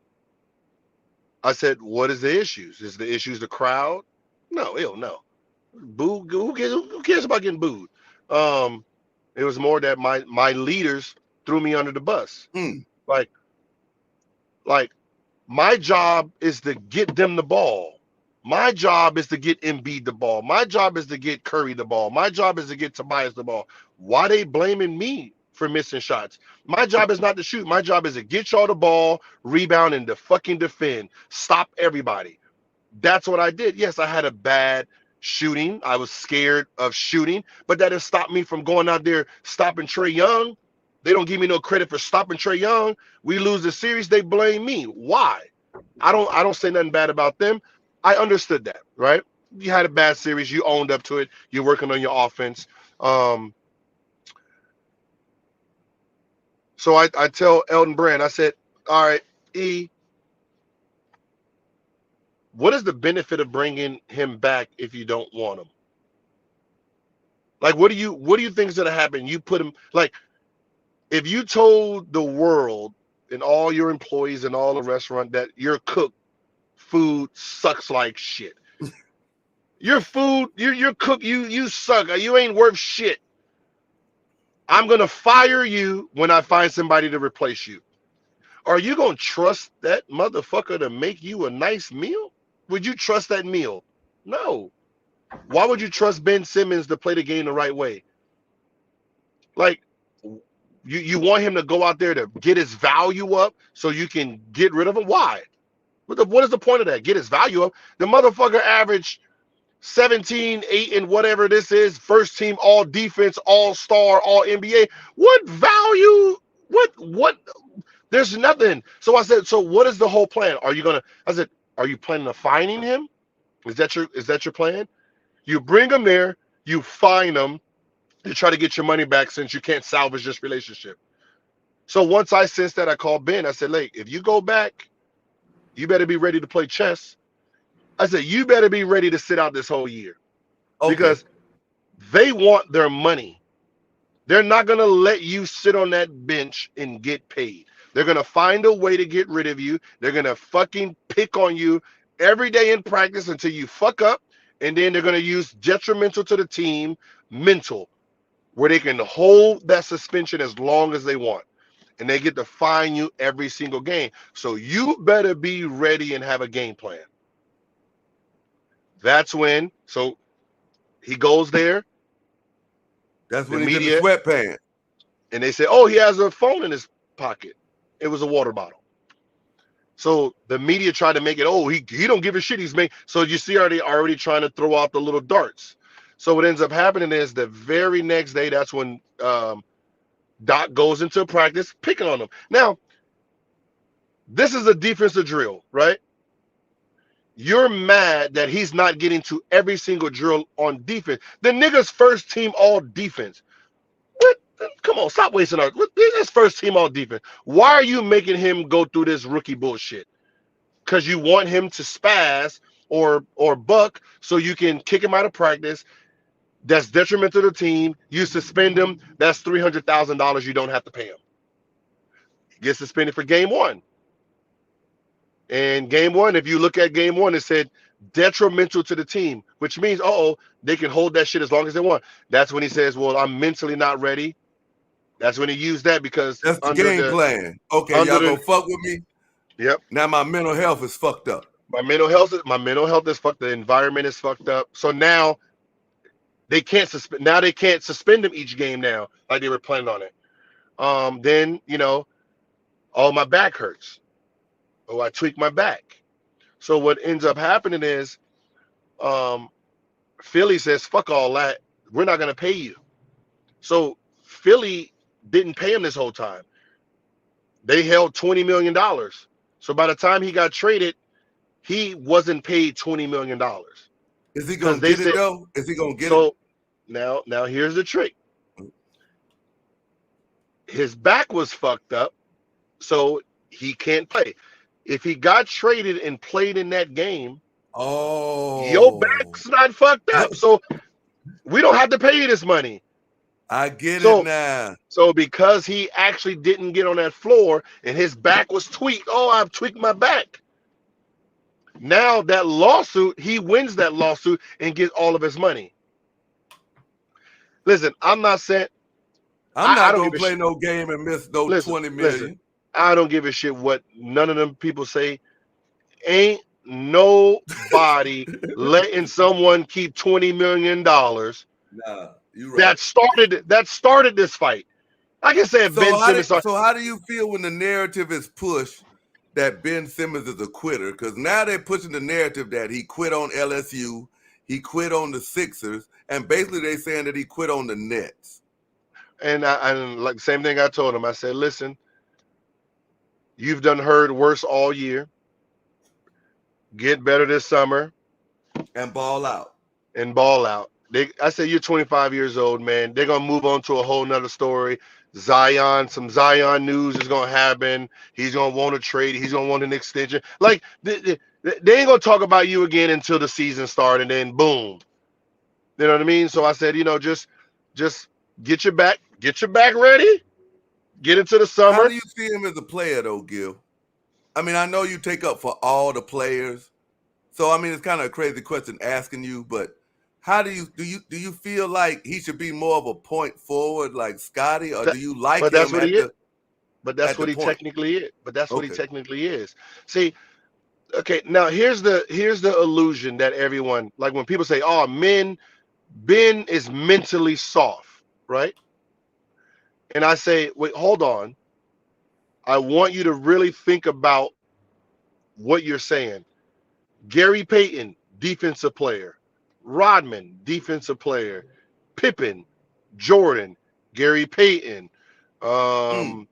I said, what is the issues? Is the issues the crowd? No, no. Boo, who cares about getting booed? It was more that my leaders threw me under the bus. Like my job is to get them the ball. My job is to get Embiid the ball. My job is to get Curry the ball. My job is to get Tobias the ball. Why they blaming me for missing shots? My job is not to shoot. My job is to get y'all the ball, rebound, and to fucking defend. Stop everybody. That's what I did. Yes, I had a bad shooting. I was scared of shooting, but that has stopped me from going out there stopping Trae Young. They don't give me no credit for stopping Trae Young. We lose the series, they blame me. Why? I don't say nothing bad about them. I understood that, right? You had a bad series. You owned up to it. You're working on your offense. So I tell Elton Brand, I said, all right, E, what is the benefit of bringing him back if you don't want him? Like, what do you think is going to happen? You put him, like, if you told the world and all your employees and all the restaurant that your food sucks like shit. Your food, your cook, you suck. You ain't worth shit. I'm going to fire you when I find somebody to replace you. Are you going to trust that motherfucker to make you a nice meal? Would you trust that meal? No. Why would you trust Ben Simmons to play the game the right way? Like, you want him to go out there to get his value up so you can get rid of him? Why? What is the point of that? Get his value up. The motherfucker averaged 17, 8, and whatever this is, first team, all defense, all star, all NBA. What value? What? There's nothing. So I said, so what is the whole plan? I said, are you planning on fining him? Is that your plan? You bring him there, you fine him, you try to get your money back since you can't salvage this relationship. So once I sensed that, I called Ben. I said, like, if you go back, you better be ready to play chess. I said, you better be ready to sit out this whole year. Okay. Because they want their money. They're not going to let you sit on that bench and get paid. They're going to find a way to get rid of you. They're going to fucking pick on you every day in practice until you fuck up. And then they're going to use detrimental to the team mental, where they can hold that suspension as long as they want. And they get to fine you every single game. So you better be ready and have a game plan. That's when, so he goes there. That's The when he's media, in the sweatpants. and they say, oh, he has a phone in his pocket. It was a water bottle. So the media tried to make it, oh, he don't give a shit. He's made. So you see, already trying to throw out the little darts. So what ends up happening is the very next day, that's when Doc goes into practice picking on him. Now, this is a defensive drill, right? You're mad that he's not getting to every single drill on defense. The nigga's first team all defense. What? Come on, stop wasting our. This is first team all defense. Why are you making him go through this rookie bullshit? Because you want him to spaz or buck so you can kick him out of practice. That's detrimental to the team. You suspend him. That's $300,000 you don't have to pay him. Get suspended for game one. And game one, if you look at game one, it said detrimental to the team, which means, they can hold that shit as long as they want. That's when he says, well, I'm mentally not ready. That's when he used that because that's the game plan. Okay, y'all gonna fuck with me? Yep. Now my mental health is fucked up. My mental health is fucked. The environment is fucked up. So now they can't suspend. Now they can't suspend him each game now like they were planning on it. Then my back hurts. Oh, I tweaked my back. So what ends up happening is, Philly says, fuck all that. We're not gonna pay you. So Philly didn't pay him this whole time. They held $20 million. So by the time he got traded, he wasn't paid $20 million. Is he gonna get it though? Is he gonna get it? So now here's the trick. His back was fucked up, so he can't play. If he got traded and played in that game, your back's not fucked up. So we don't have to pay you this money. I get it now. So because he actually didn't get on that floor and his back was tweaked, I've tweaked my back. Now that lawsuit, he wins that lawsuit and gets all of his money. Listen, I'm not saying I'm not gonna play no game and miss no 20 million. Listen, I don't give a shit what none of them people say. Ain't nobody letting someone keep $20 million. Nah, you right. That started this fight. Like I said, Ben Simmons. So how do you feel when the narrative is pushed that Ben Simmons is a quitter? Because now they're pushing the narrative that he quit on LSU, he quit on the Sixers, and basically they're saying that he quit on the Nets. And I like the same thing I told him. I said, listen, you've done heard worse all year. Get better this summer. And ball out. I said, you're 25 years old, man. They're going to move on to a whole nother story. Some Zion news is going to happen. He's going to want a trade. He's going to want an extension. Like, they ain't going to talk about you again until the season starts, and then boom. You know what I mean? So I said, just get your back ready. Get into the summer. How do you see him as a player, though, Gil? I mean, I know you take up for all the players. So, I mean, it's kind of a crazy question asking you, but how do you feel like he should be more of a point forward like Scotty, or do you like But that's him what at he is. the But that's at the what he point? technically is. But that's what he Okay. technically is. See, okay, now here's the illusion that everyone, like when people say, "Oh, Ben is mentally soft," right? And I say, "Wait, hold on. I want you to really think about what you're saying." Gary Payton, defensive player. Rodman, defensive player. Pippen, Jordan, Gary Payton, Mm,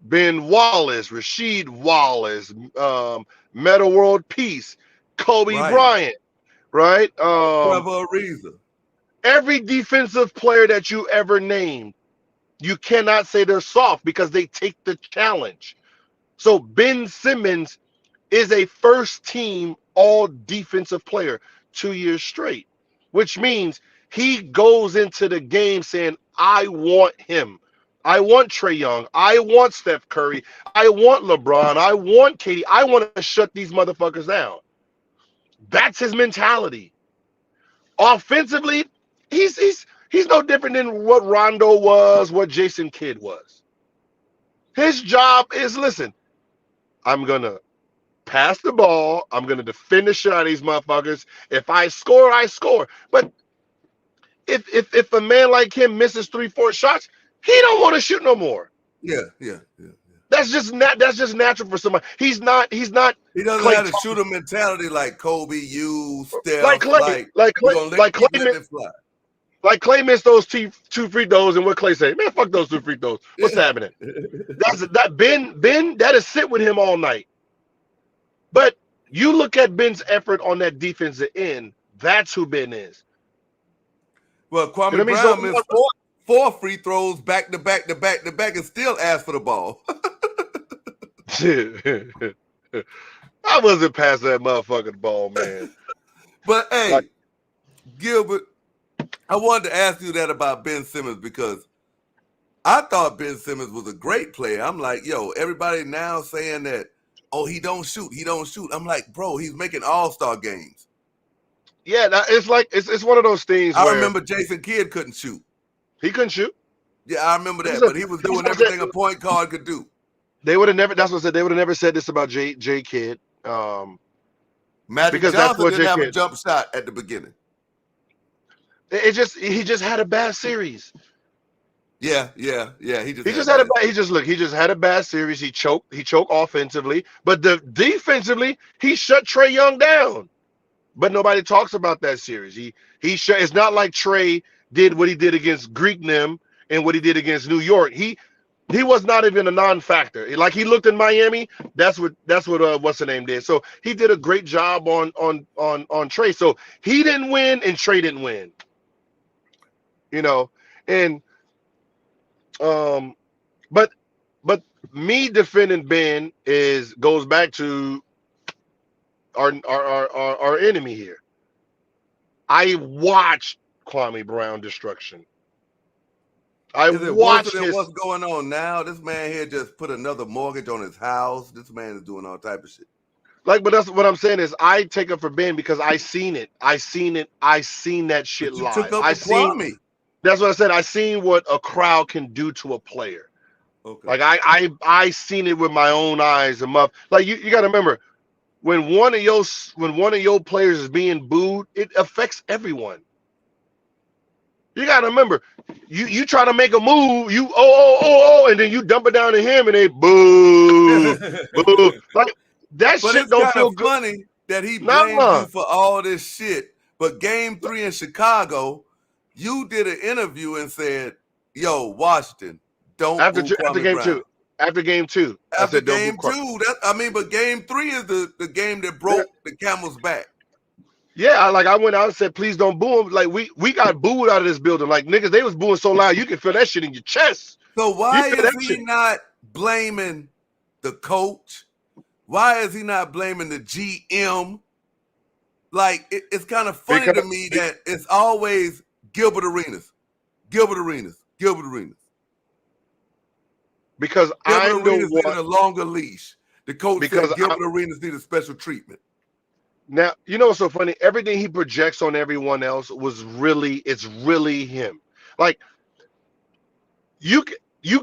Ben Wallace, Rasheed Wallace, Meta World Peace, Kobe right. Bryant, right? Trevor Ariza. Every defensive player that you ever named, you cannot say they're soft because they take the challenge. So Ben Simmons is a first team all defensive player 2 years straight, which means he goes into the game saying, I want him. I want Trey Young. I want Steph Curry. I want LeBron. I want Katie. I want to shut these motherfuckers down. That's his mentality. Offensively, he's no different than what Rondo was, what Jason Kidd was. His job is, listen, I'm gonna pass the ball. I'm going to defend the shit out of these motherfuckers. If I score, I score. But if a man like him misses 3-4 shots, he don't want to shoot no more. Yeah. That's just natural for somebody. He's not He doesn't Clay have the Thompson. shooter mentality like Kobe, you, Like Steph. Clay, Like we're gonna keep letting it fly. like Clay missed those two free throws, and what Clay say? Man, fuck those 2 free throws. What's happening? That Ben that is sit with him all night. But you look at Ben's effort on that defensive end. That's who Ben is. Well, You know Kwame what I mean? Brown missed four free throws back to back and still asked for the ball. I wasn't past that motherfucking ball, man. But hey, Like, Gilbert, I wanted to ask you that about Ben Simmons because I thought Ben Simmons was a great player. I'm like, yo, everybody now saying that, oh, he don't shoot. I'm like, bro, he's making all-star games. yeah, it's like it's one of those things I where remember Jason Kidd couldn't shoot. he couldn't shoot. Yeah, I remember that, Listen, but he was doing everything a point guard could do. they would have never. That's what I said. They would have never said this about J Kidd. Magic Because that's Johnson what didn't J have a Kidd. jump shot at the beginning. He just had a bad series. Yeah. He just had a bad series. He choked offensively, but defensively he shut Trey Young down. But nobody talks about that series. It's not like Trey did what he did against Greek Nem and what he did against New York. He was not even a non-factor. Like he looked in Miami, that's what what's the name did. So he did a great job on Trey. So he didn't win and Trey didn't win. You know, and but me defending Ben goes back to our enemy here. I watched Kwame Brown destruction. Is it worse than what's going on now? This man here just put another mortgage on his house. This man is doing all type of shit. Like, but that's what I'm saying is I take it for Ben because I seen it. I seen that shit But you live. took up with Kwame. That's what I said. I seen what a crowd can do to a player. Okay. Like I seen it with my own eyes. Like you got to remember when one of your players is being booed, it affects everyone. You got to remember, you try to make a move, you and then you dump it down to him and they boo, boo. Like that but shit don't feel good. Funny that he blames you for all this shit. But game 3 in Chicago, you did an interview and said, "Yo, Washington, don't after boo Kwame game Brown." 2. After game 2. After game 2, but game 3 is the game that broke the camel's back. Yeah, I went out and said, please don't boo him. Like we got booed out of this building. Like niggas, they was booing so loud you can feel that shit in your chest. So why is he not blaming the coach? Why is he not blaming the GM? Like it's kind of funny to me that it's always Gilbert Arenas. Because Gilbert Arenas need a longer leash. The coach said Gilbert Arenas need a special treatment. Now, you know what's so funny? Everything he projects on everyone else it's really him. Like you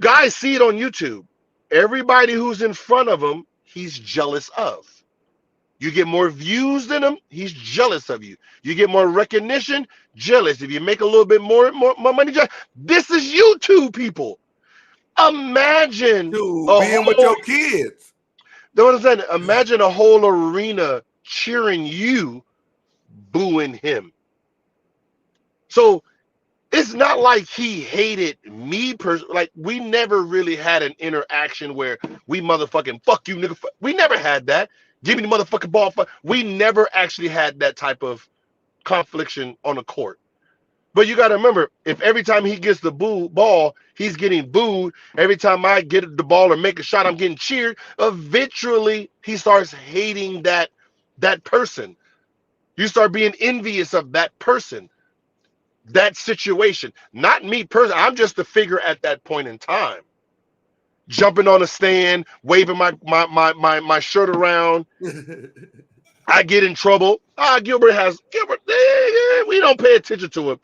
guys see it on YouTube. Everybody who's in front of him, he's jealous of. You get more views than him, he's jealous of you. You get more recognition, jealous. If you make a little bit more money, this is YouTube, people. Imagine Dude, a being with whole, your kids. know what I'm saying? Imagine a whole arena cheering you, booing him. So it's not like he hated me like we never really had an interaction where we motherfucking fuck you nigga. We never had that. Give me the motherfucking ball. We never actually had that type of confliction on the court. But you got to remember, if every time he gets the ball, he's getting booed. Every time I get the ball or make a shot, I'm getting cheered. Eventually, he starts hating that person. You start being envious of that person, that situation. Not me personally. I'm just the figure at that point in time. Jumping on a stand, waving my shirt around. I get in trouble. Gilbert, we don't pay attention to him.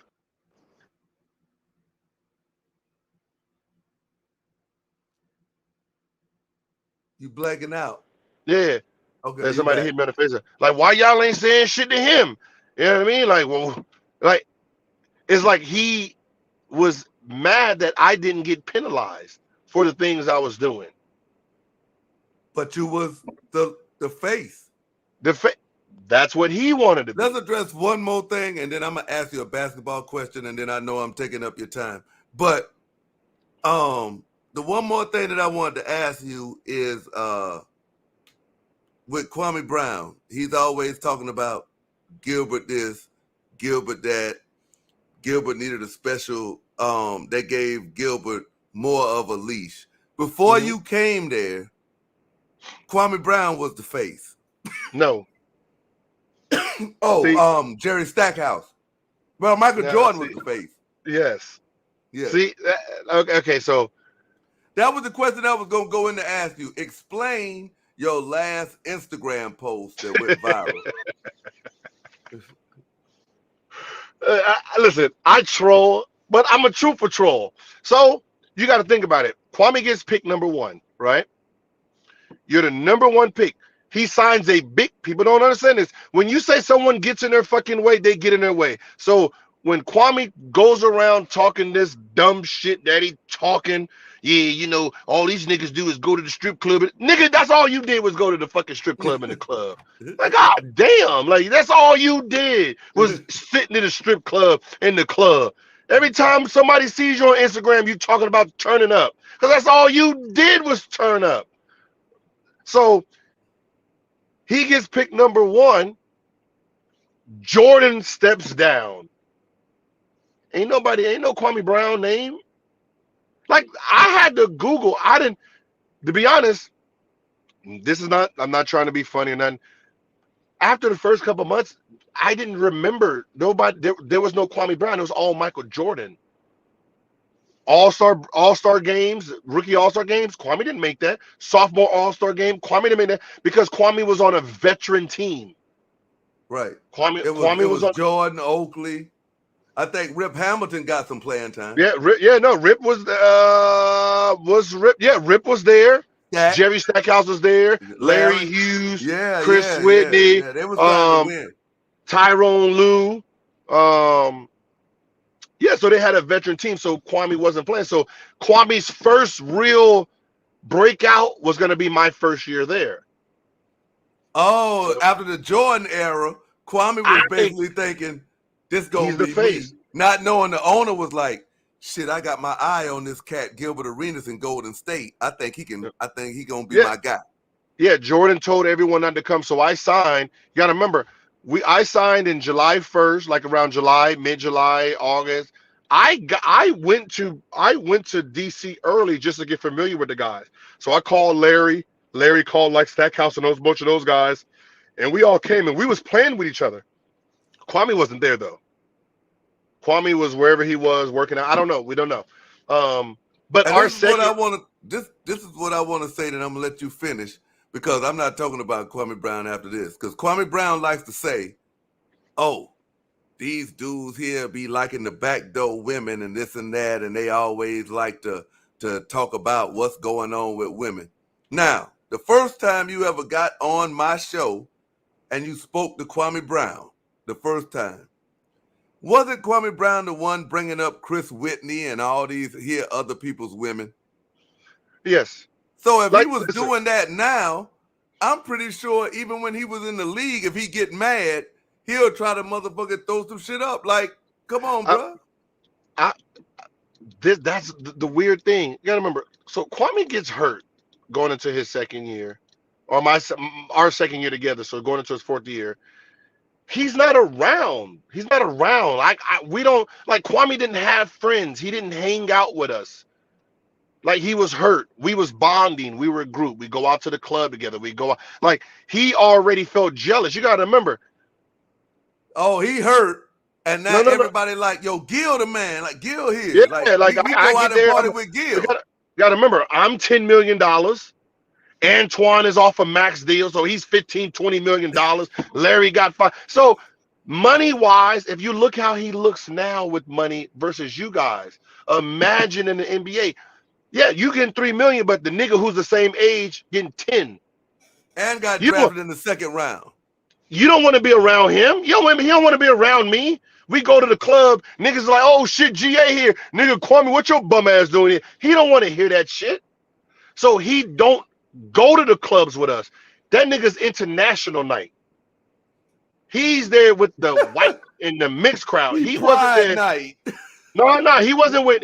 You blacking out. Yeah. Okay, And you somebody back. hit me on the face. Like, why y'all ain't saying shit to him? You know what I mean? Like, well, like, it's like he was mad that I didn't get penalized for the things I was doing. But you was the face. That's what he wanted to be. Let's address one more thing, and then I'm gonna ask you a basketball question, and then I know I'm taking up your time. But the one more thing that I wanted to ask you is with Kwame Brown, he's always talking about Gilbert this, Gilbert that. Gilbert needed a special, they gave Gilbert more of a leash. Before you came there, Kwame Brown was the face. No. Jerry Stackhouse. Well, Michael Jordan was the face. Yes. Yeah. See, okay, so that was the question I was going to go in to ask you. Explain your last Instagram post that went viral. Listen, I troll, but I'm a truthful troll. So you got to think about it. Kwame gets picked number 1, right? You're the number 1 pick. He signs a big. People don't understand this. When you say someone gets in their fucking way, they get in their way. So when Kwame goes around talking this dumb shit that he talking, yeah, you know, all these niggas do is go to the strip club. Nigga, that's all you did was go to the fucking strip club in the club. Like, god damn, like that's all you did was sitting in the strip club in the club. Every time somebody sees you on Instagram, you talking about turning up. Because that's all you did was turn up. So he gets picked number 1. Jordan steps down. Ain't no Kwame Brown name. Like, I had to Google. To be honest, I'm not trying to be funny or nothing. After the first couple months, I didn't remember nobody. There was no Kwame Brown. It was all Michael Jordan. All-star games, rookie all-star games, Kwame didn't make that. Sophomore all-star game, Kwame didn't make that because Kwame was on a veteran team. Right. Kwame was on Jordan, Oakley. I think Rip Hamilton got some playing time. Yeah, Rip was Rip. Yeah, Rip was there. Yeah. Jerry Stackhouse was there. Larry Hughes. Yeah, Chris Whitney. Yeah. They was trying to win. Tyrone Lue. Yeah, so they had a veteran team, so Kwame wasn't playing. So Kwame's first real breakout was going to be my first year there. Oh, so, after the Jordan era, Kwame was basically thinking, this going to be face. Me. Not knowing the owner was like, shit, I got my eye on this cat, Gilbert Arenas in Golden State. I think he going to be my guy. Yeah, Jordan told everyone not to come, so I signed. You got to remember, I signed in July 1st, like around July, mid-July, August. I went to DC early just to get familiar with the guys. So I called Larry. Larry called like Stackhouse and a bunch of those guys, and we all came and we was playing with each other. Kwame wasn't there though. Kwame was wherever he was working out. I don't know. We don't know. But and our this is what I want to. This is what I want to say. That I'm gonna let you finish. because I'm not talking about Kwame Brown after this. Because Kwame Brown likes to say, oh, these dudes here be liking the backdoor women and this and that, and they always like to talk about what's going on with women. Now, the first time you ever got on my show and you spoke to Kwame Brown, the first time, wasn't Kwame Brown the one bringing up Chris Whitney and all these here other people's women? Yes. So if Like, he was listen, doing that now, I'm pretty sure even when he was in the league, if he get mad, he'll try to motherfucker throw some shit up. Like, come on, bro. That's the weird thing. You gotta remember. So Kwame gets hurt going into his second year, or our second year together. So going into his fourth year, he's not around. He's not around. Like we don't like Kwame didn't have friends. He didn't hang out with us. Like he was hurt. We was bonding. We were a group. We go out to the club together. We go out. Like he already felt jealous. You gotta remember. Oh, he hurt. And now No. everybody like, yo, Gil the man, like Gil here. Yeah, like we I go get out and there. party with Gil. You gotta remember, I'm $10 million. Antoine is off a max deal, so he's $15-20 million. Larry got 5. So money wise, if you look how he looks now with money versus you guys, imagine in the NBA. Yeah, you getting 3 million, but the nigga who's the same age getting 10. And got drafted in the second round. You don't want to be around him. He don't want to be around me. We go to the club, niggas like, oh shit, GA here. Nigga, Kwame, what your bum ass doing here? He don't want to hear that shit. So he don't go to the clubs with us. That nigga's international night. He's there with the white and the mixed crowd. He wasn't there. Night. No, he wasn't with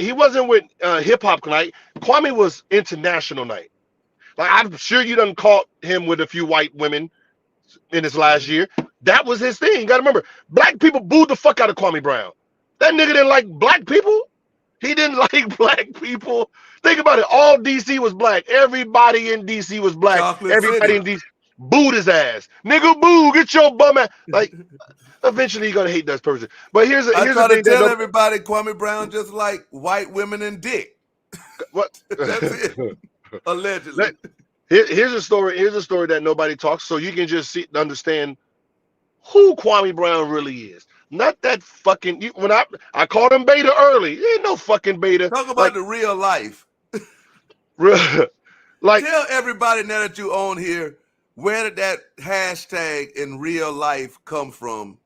hip hop night. Kwame was international night. Like I'm sure you done caught him with a few white women in his last year. That was his thing. You gotta remember, black people booed the fuck out of Kwame Brown. That nigga didn't like black people. He didn't like black people. Think about it. All DC was black. Everybody in DC was black. Chocolate Everybody City. in DC booed his ass. Nigga, boo, get your bum ass. Like, eventually you're gonna hate that person. But here's I the try to thing tell everybody Kwame Brown just like white women and dick. What? That's it. Allegedly. Here's a story that nobody talks, so you can just understand who Kwame Brown really is. Not that fucking when I called him beta early. He ain't no fucking beta. Talk about the real life. Like tell everybody now that you own here, where did that hashtag in real life come from?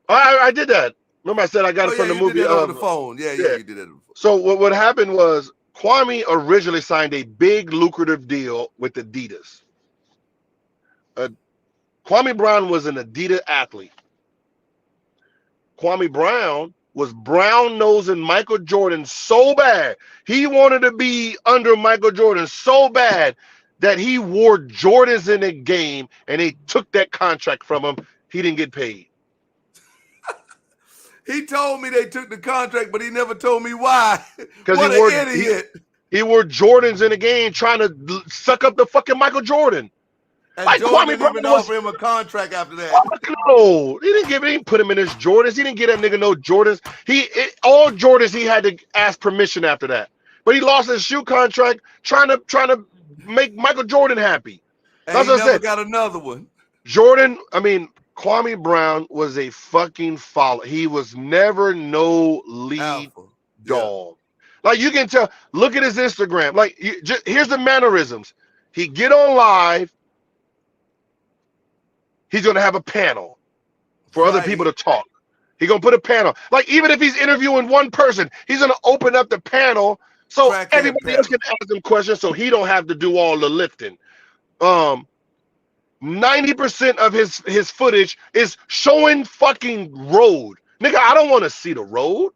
I did that. Remember I said I got it from the movie. Did that over the phone. Yeah, you did that. So what happened was Kwame originally signed a big lucrative deal with Adidas. Kwame Brown was an Adidas athlete. Kwame Brown was brown-nosing Michael Jordan so bad. He wanted to be under Michael Jordan so bad that he wore Jordans in a game and they took that contract from him. He didn't get paid. He told me they took the contract, but he never told me why. Because what an idiot. He wore Jordans in the game trying to suck up the fucking Michael Jordan. And like Jordan Kwame didn't even Brown offer him a contract after that. No, he didn't put him in his Jordans. He didn't get that nigga no Jordans. All Jordans he had to ask permission after that. But he lost his shoe contract trying to make Michael Jordan happy. And that's what I said. Got another one. Kwame Brown was a fucking follower. He was never no lead Alpha. dog. Yeah. Like you can tell. Look at his Instagram. Like here's the mannerisms. He get on live. He's gonna have a panel for other people to talk. He's gonna put a panel. Like even if he's interviewing one person, he's gonna open up the panel so everybody else can ask him questions, so he don't have to do all the lifting. 90% of his footage is showing fucking road. Nigga, I don't want to see the road.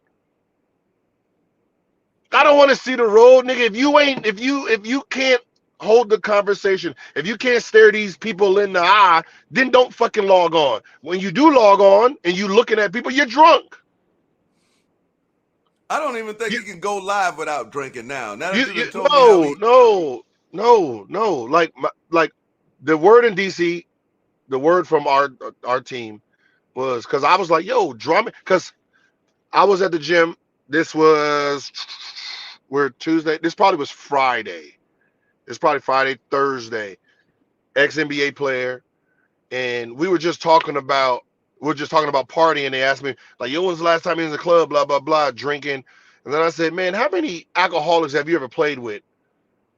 I don't want to see the road, nigga. If you can't hold the conversation, if you can't stare these people in the eye, then don't fucking log on. When you do log on and you looking at people, you're drunk. I don't even think you can go live without drinking now. No. Like the word in DC, the word from our team was, because I was like, yo, drama, because I was at the gym. We're Tuesday. This probably was Friday. It's probably Friday, Thursday. ex-NBA player, and we were just talking about partying. They asked me, like, yo, when's the last time you was in the club, blah, blah, blah, drinking. And then I said, man, how many alcoholics have you ever played with?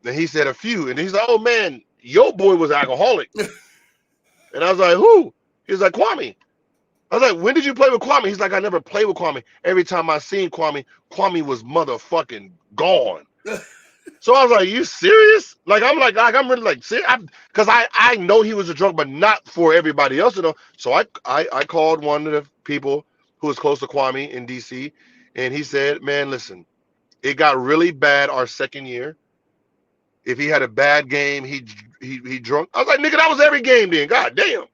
And he said a few. And he's like, oh man, your boy was an alcoholic. And I was like, who? He was like, Kwame. I was like, when did you play with Kwame? He's like, I never played with Kwame. Every time I seen Kwame, Kwame was motherfucking gone. So I was like, you serious? Like, I'm really like, because I know he was a drunk, but not for everybody else to know. So I called one of the people who was close to Kwame in DC, and he said, man, listen, it got really bad our second year. If he had a bad game, he drunk. I was like, nigga, that was every game then. God damn.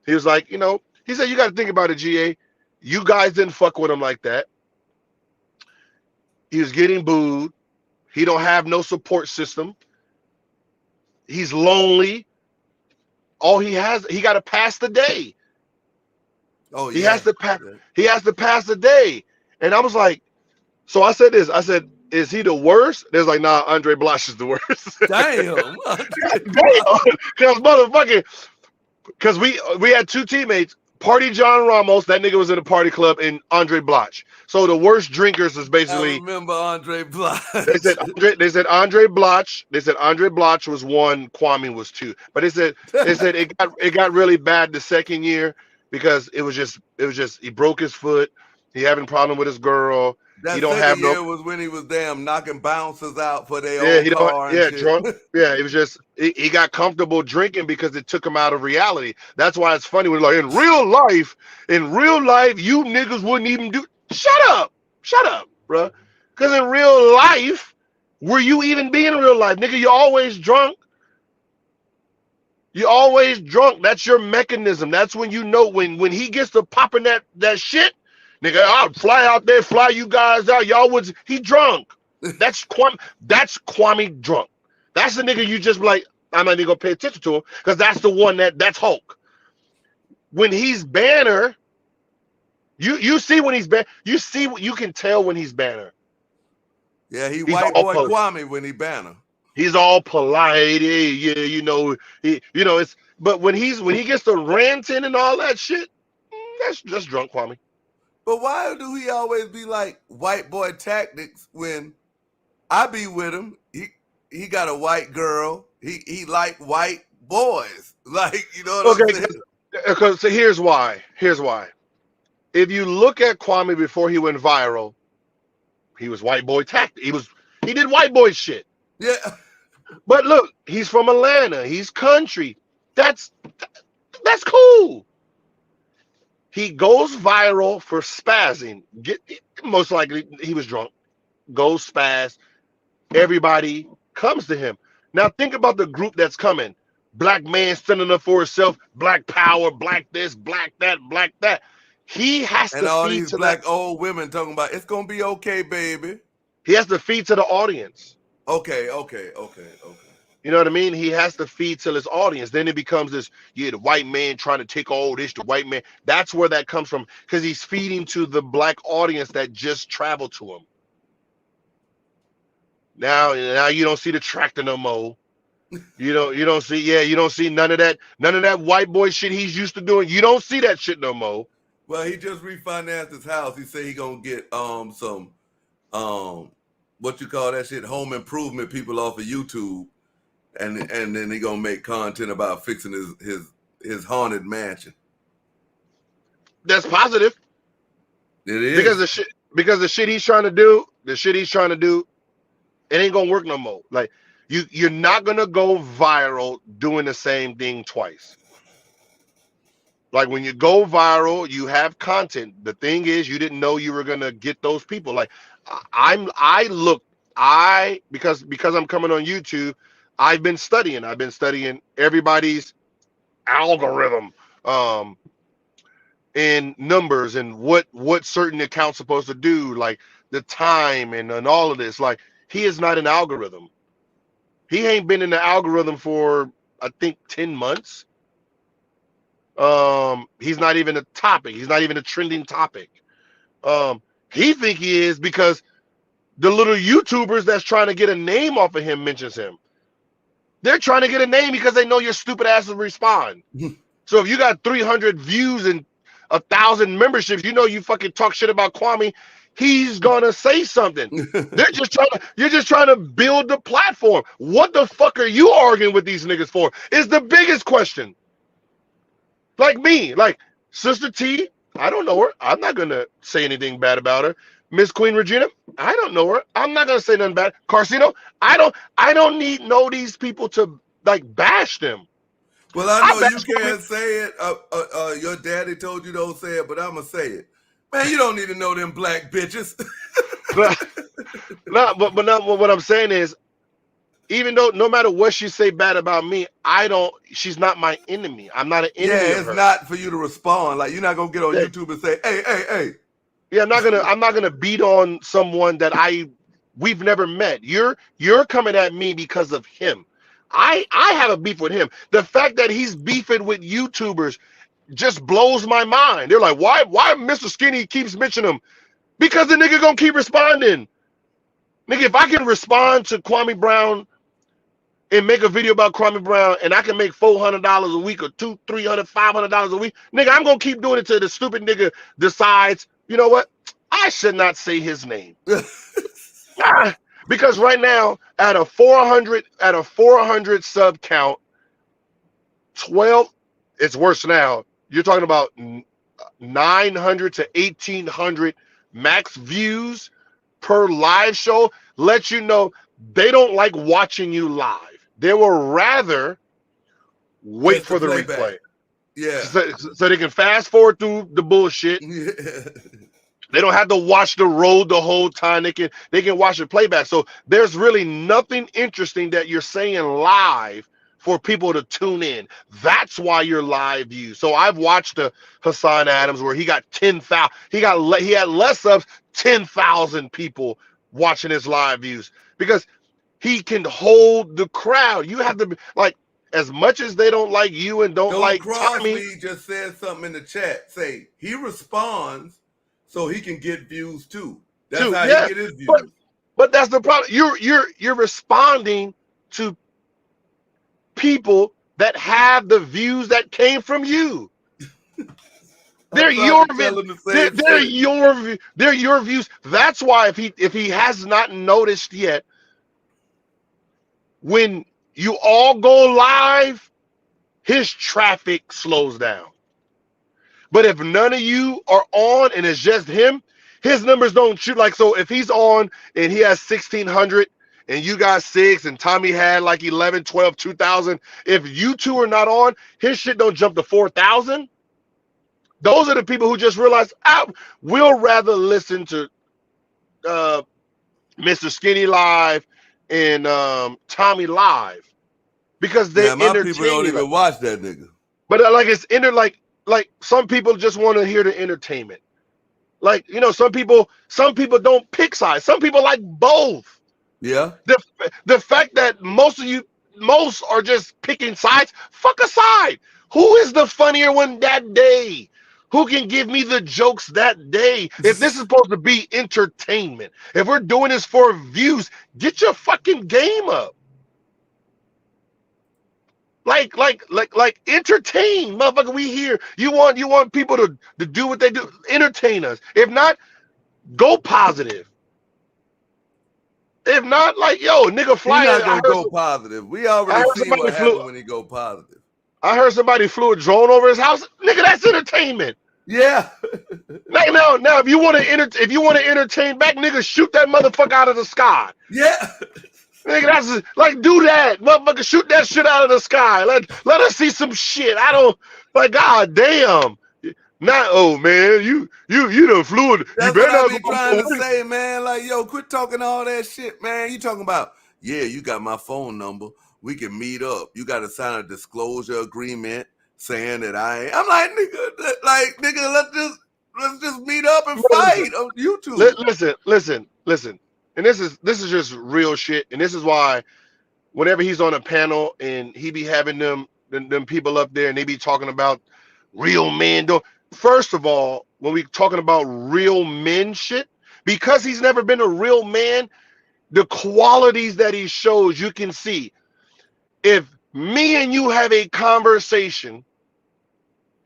He was like, he said, you got to think about it, GA. You guys didn't fuck with him like that. He was getting booed. He don't have no support system. He's lonely. All he has, he got to pass the day. Oh, yeah. He has to pass the day. And I was like, so I said this. I said, is he the worst? There's like, nah, Andre Blatch is the worst. Damn. Because we had two teammates, Party John Ramos, that nigga was in a party club, and Andre Blatch. So the worst drinkers is basically. I remember Andre Blatch. They said Andre Blatch. They said Andre Blatch was one, Kwame was two. But they said it got really bad the second year because it was just he broke his foot. He having a problem with his girl. That he don't have year no. was when he was damn knocking bouncers out for their own car. Yeah, drunk. Yeah, it was just he got comfortable drinking because it took him out of reality. That's why it's funny when like in real life, you niggas wouldn't even do. Shut up, bro. Because in real life, were you even being in real life, nigga? You're always drunk. You're always drunk. That's your mechanism. That's when you know when he gets to popping that shit. Nigga, I'll fly out there, fly you guys out. Y'all would. He drunk. That's Kwame drunk. That's the nigga you just like. I'm not even gonna pay attention to him because that's the one that's Hulk. When he's banner, you see when he's banner. You can tell when he's banner. Yeah, he's white boy Kwame when he banner. He's all polite. Yeah, it's. But when he gets to ranting and all that shit, that's just drunk Kwame. But why do he always be like white boy tactics when I be with him? He got a white girl. He like white boys. Like, you know what I'm saying? Because so here's why. If you look at Kwame before he went viral, he was white boy tactic. He did white boy shit. Yeah. But look, he's from Atlanta. He's country. That's cool. He goes viral for spazzing. Most likely he was drunk. Goes spaz. Everybody comes to him. Now think about the group that's coming. Black man standing up for himself. Black power. Black this. Black that. Black that. He has to feed to all these black old women talking about it's gonna be okay, baby. He has to feed to the audience. Okay. You know what I mean? He has to feed to his audience. Then it becomes this, the white man trying to take all this, the white man. That's where that comes from, because he's feeding to the black audience that just traveled to him. Now you don't see the tractor no more. You don't see none of that white boy shit he's used to doing. You don't see that shit no more. Well, he just refinanced his house. He said he gonna get some what you call that shit, home improvement people off of YouTube. And then he gonna make content about fixing his haunted mansion. That's positive. It is because the shit he's trying to do, it ain't gonna work no more. Like you're not gonna go viral doing the same thing twice. Like when you go viral, you have content. The thing is, you didn't know you were gonna get those people. Like because I'm coming on YouTube. I've been studying everybody's algorithm and numbers and what certain accounts supposed to do, like the time and all of this. Like he is not an algorithm. He ain't been in the algorithm for I think 10 months. He's not even a topic. He's not even a trending topic. He think he is because the little YouTubers that's trying to get a name off of him mentions him. They're trying to get a name because they know your stupid ass will respond. So if you got 300 views and 1,000 memberships, you know you fucking talk shit about Kwame, he's gonna say something. You're just trying to build the platform. What the fuck are you arguing with these niggas for? Is the biggest question. Like me, like Sister T, I don't know her. I'm not gonna say anything bad about her. Miss Queen Regina, I don't know her. I'm not gonna say nothing bad. Carcino, I don't need know these people to like bash them. Well, I know you can't say it. Your daddy told you don't say it, but I'm gonna say it. Man, you don't need to know them black bitches. but what I'm saying is, even though no matter what she say bad about me, she's not my enemy. I'm not an enemy. Yeah, it's not for you to respond. Like you're not gonna get on YouTube and say, hey. Yeah, I'm not gonna beat on someone that we've never met. You're coming at me because of him. I have a beef with him. The fact that he's beefing with YouTubers just blows my mind. They're like, why Mr. Skinny keeps mentioning him? Because the nigga gonna keep responding. Nigga, if I can respond to Kwame Brown and make a video about Kwame Brown and I can make $400 a week or $200, $300, $500 a week, nigga, I'm gonna keep doing it till the stupid nigga decides, you know what? I should not say his name. Because right now, at a 400 sub count, 12, it's worse now. You're talking about 900 to 1,800 max views per live show. Let you know they don't like watching you live. They will rather wait for the replay. Yeah. So they can fast forward through the bullshit. Yeah. They don't have to watch the road the whole time. They can watch the playback. So there's really nothing interesting that you're saying live for people to tune in. That's why you're live views. So I've watched the Hassan Adams where he got 10,000. He had less of 10,000 people watching his live views because he can hold the crowd. You have to be like, as much as they don't like you and don't like Tommy. Crosby just said something in the chat. Say he responds so he can get views too. That's how he get his views. But that's the problem. You're responding to people that have the views that came from you. They're your views. That's why if he has not noticed yet, when you all go live, his traffic slows down. But if none of you are on and it's just him, his numbers don't shoot. Like, so if he's on and he has 1,600 and you got 6 and Tommy had like 11, 12, 2,000, if you two are not on, his shit don't jump to 4,000. Those are the people who just realize, we'll rather listen to Mr. Skinny live and Tommy live because they entertain. People don't even watch that nigga. But like it's like some people just want to hear the entertainment. Like, you know, some people don't pick sides. Some people like both. Yeah. The fact that most are just picking sides, fuck a side. Who is the funnier one that day? Who can give me the jokes that day? If this is supposed to be entertainment, if we're doing this for views, get your fucking game up. Like entertain, motherfucker. We here. You want people to do what they do. Entertain us. If not, go positive. If not, like, yo, nigga, fly. He's not gonna go positive. We already see what happens when he go positive. I heard somebody flew a drone over his house. Nigga, that's entertainment. Yeah. now, if you want to entertain back, nigga, shoot that motherfucker out of the sky. Yeah. Nigga, that's like, do that, motherfucker. Shoot that shit out of the sky. Let us see some shit. I don't like. God damn. Not, oh man, you done flew it. That's you better what I not be trying to say, man. Like, yo, quit talking all that shit, man. You talking about, yeah, you got my phone number. We can meet up. You got to sign a disclosure agreement saying that I ain't. I'm like, nigga, let's just meet up and fight on YouTube. Listen. And this is just real shit. And this is why whenever he's on a panel and he be having them people up there and they be talking about real men. First of all, when we talking about real men shit, because he's never been a real man, the qualities that he shows, you can see. if me and you have a conversation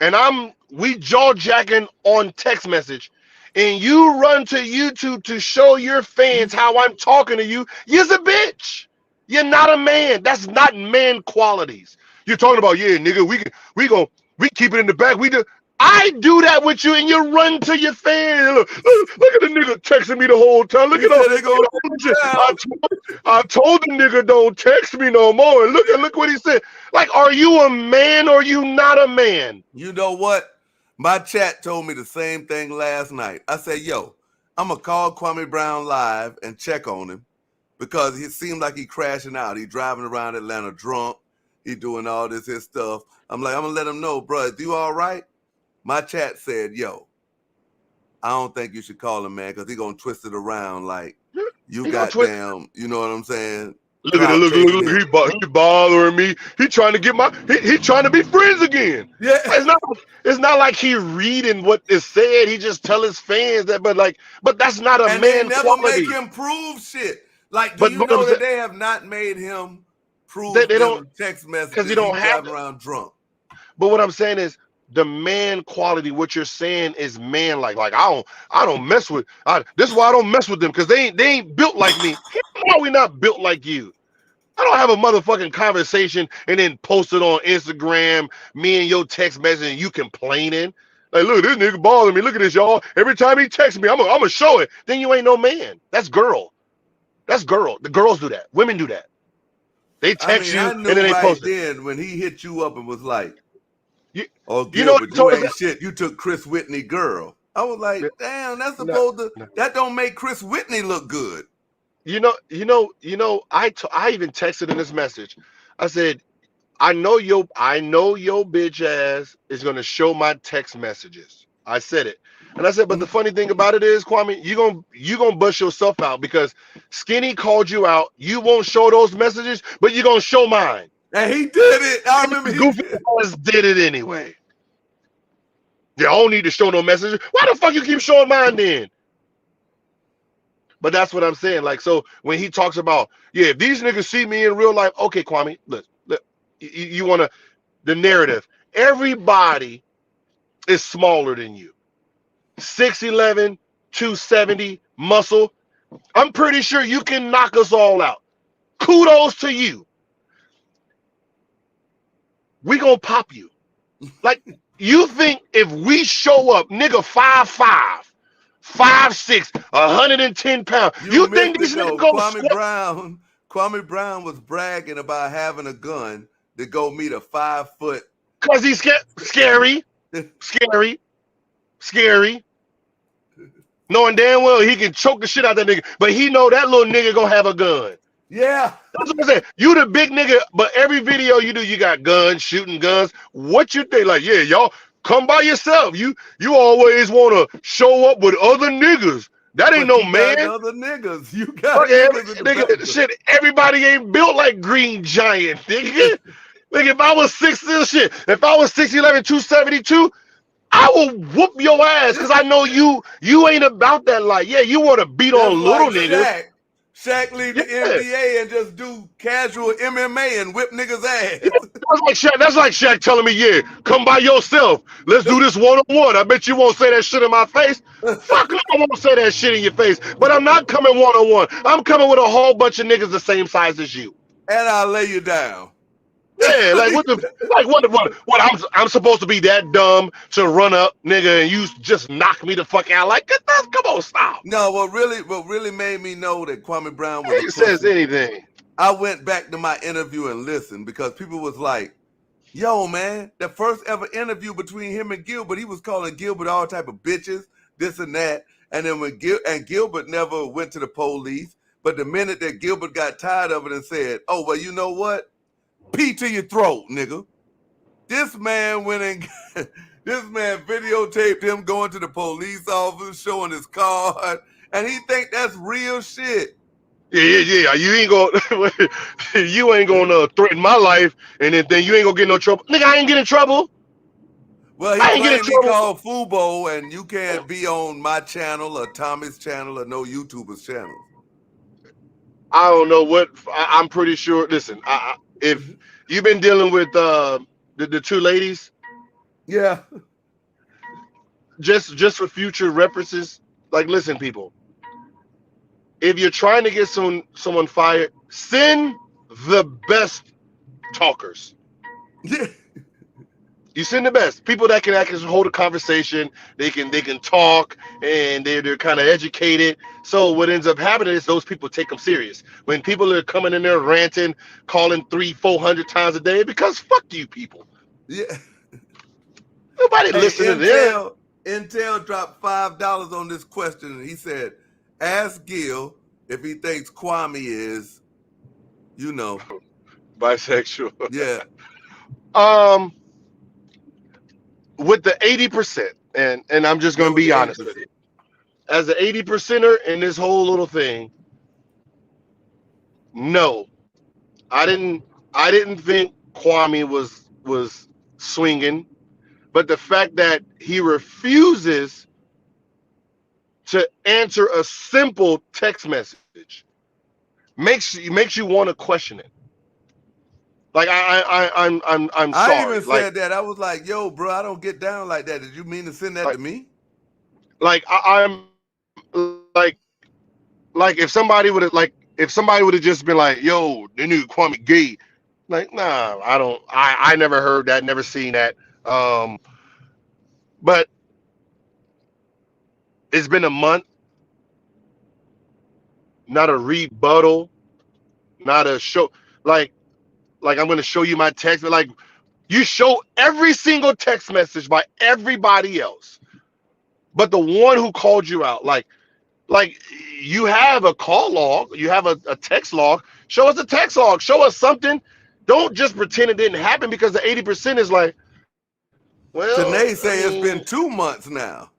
and we jaw jacking on text message and you run to YouTube to show your fans how I'm talking to you, you're a bitch. You're not a man. That's not man qualities. You're talking about, yeah, nigga, we keep it in the back. We do. I do that with you, and you run to your fans. Look at the nigga texting me the whole time. Look at all I told the nigga don't text me no more. And look what he said. Like, are you a man or are you not a man? You know what? My chat told me the same thing last night. I said, yo, I'm going to call Kwame Brown live and check on him because it seemed like he crashing out. He driving around Atlanta drunk. He doing all this his stuff. I'm like, I'm going to let him know, bro, you all right? My chat said, yo, I don't think you should call him, man, because he's going to twist it around like you goddamn, you know what I'm saying? Look at it, look, he bothering me. He trying to get he trying to be friends again. Yeah. It's not like he reading what is said. He just tell his fans that, but that's not a man they never quality. make him prove shit. Like, do you know that they have not made him prove they don't text messages because he don't have around drunk? But what I'm saying is the man quality. What you're saying is man like I don't mess with. This is why I don't mess with them because they ain't built like me. Why are we not built like you? I don't have a motherfucking conversation and then post it on Instagram, me and your text message and you complaining. Like, look, this nigga bothering me. Look at this, y'all. Every time he texts me, I'm gonna show it. Then you ain't no man. That's girl. That's girl. The girls do that. Women do that. They text you and then they post it. Then when he hit you up and was like, Gilbert, you know what you ain't shit. You took Chris Whitney girl. I was like, damn, that's supposed to. That don't make Chris Whitney look good. I even texted in this message. I said, I know your bitch ass is gonna show my text messages. I said it. And I said, but the funny thing about it is, Kwame, you gonna bust yourself out because Skinny called you out. You won't show those messages, but you're gonna show mine. And he did it. I remember Goofy ass did it anyway. You don't need to show no messages. Why the fuck you keep showing mine then? But that's what I'm saying. Like, so when he talks about, yeah, if these niggas see me in real life, okay, Kwame, look you want to, the narrative. Everybody is smaller than you. 6'11", 270, muscle. I'm pretty sure you can knock us all out. Kudos to you. We gonna pop you. Like, you think if we show up, nigga, 5'5", 5'6", 110 pounds, you think these niggas go Kwame Brown was bragging about having a gun to go meet a 5 foot. Cause he's scary. Knowing damn well he can choke the shit out of that nigga, but he know that little nigga gonna have a gun. Yeah. That's what I'm saying. You the big nigga, but every video you do, you got guns, shooting guns. What you think? Like, yeah, y'all come by yourself. You always want to show up with other niggas. That ain't no man. Other niggas. You got nigga, shit. Everybody ain't built like Green Giant, nigga. Like, if I was 6'11", 272, I will whoop your ass because I know you ain't about that life. Yeah, you want to beat on little niggas. Shaq leave the NBA and just do casual MMA and whip niggas' ass. That's like Shaq telling me, yeah, come by yourself. Let's do this one-on-one. I bet you won't say that shit in my face. Fuck no, I won't say that shit in your face. But I'm not coming one-on-one. I'm coming with a whole bunch of niggas the same size as you. And I'll lay you down. Yeah, what I'm supposed to be that dumb to run up, nigga, and you just knock me the fuck out? Like, come on, stop. No, what really made me know that Kwame Brown was he says anything. I went back to my interview and listened because people was like, yo, man, the first ever interview between him and Gilbert, he was calling Gilbert all type of bitches, this and that. And then when Gilbert never went to the police, but the minute that Gilbert got tired of it and said, oh, well, you know what? Pee to your throat, nigga. This man went and this man videotaped him going to the police office, showing his card, and he think that's real shit. Yeah. You ain't gonna threaten my life, and then you ain't gonna get no trouble. Nigga, I ain't getting in trouble. Well, he claimed he called Fubo, and you can't be on my channel or Tommy's channel or no YouTuber's channel. I don't know what. I'm pretty sure. Listen, if you've been dealing with the two ladies, Yeah. just for future references, like, listen, people, if you're trying to get someone fired, send the best talkers. Yeah. You send the best people that can actually hold a conversation. They can talk, and they're kind of educated. So what ends up happening is those people take them serious. When people are coming in there ranting, calling 300-400 times a day, because fuck you people. Yeah. Nobody Hey, listening to them. Intel dropped $5 on this question, and he said, "Ask Gil if he thinks Kwame is, Bisexual. yeah, With the 80%, and I'm just yeah, gonna with be the honest with 80%." you. As an 80%er in this whole little thing, no, I didn't think Kwame was swinging, but the fact that he refuses to answer a simple text message makes you want to question it. Like, I'm I even sorry. said that. I was like, "Yo, bro, I don't get down like that. Did you mean to send that to me?" I'm like if somebody would have just been like, "Yo, the new Kwame gay," like, nah, I never heard that, never seen that. But it's been a month, not a rebuttal, not a show. Like I'm gonna show you my text, but like, you show every single text message by everybody else, but the one who called you out, like you have a call log, you have a text log. Show us a text log. Show us something. Don't just pretend it didn't happen, because the 80% is like, well, Tanae I say it's mean, been 2 months now.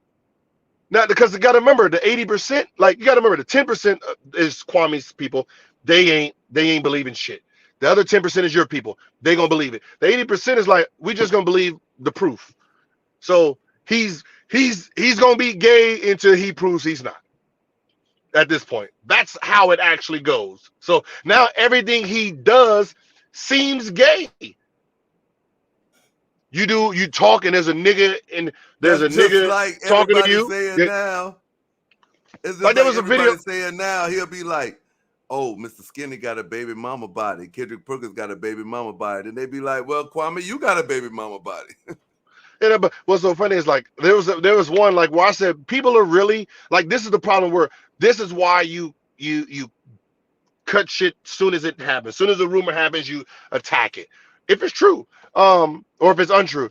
not because you got to remember the 80%. Like, you got to remember the 10% is Kwame's people. They ain't believing shit. The other 10% is your people. They gonna believe it. The 80% is like, we just gonna believe the proof. So he's gonna be gay until he proves he's not. At this point, that's how it actually goes. So now everything he does seems gay. You talk, and there's a nigga, and there's a That's just nigga like talking to everybody you. saying now. It's just Like, there like was a video. everybody saying now. He'll be like, "Oh, Mr. Skinny got a baby mama body. Kendrick Perkins got a baby mama body." And they be like, "Well, Kwame, you got a baby mama body." And but what's so funny is, like, there was one, like, where I said, people are really like, this is the problem, where this is why you cut shit soon as it happens. Soon as a rumor happens, you attack it. If it's true, or if it's untrue.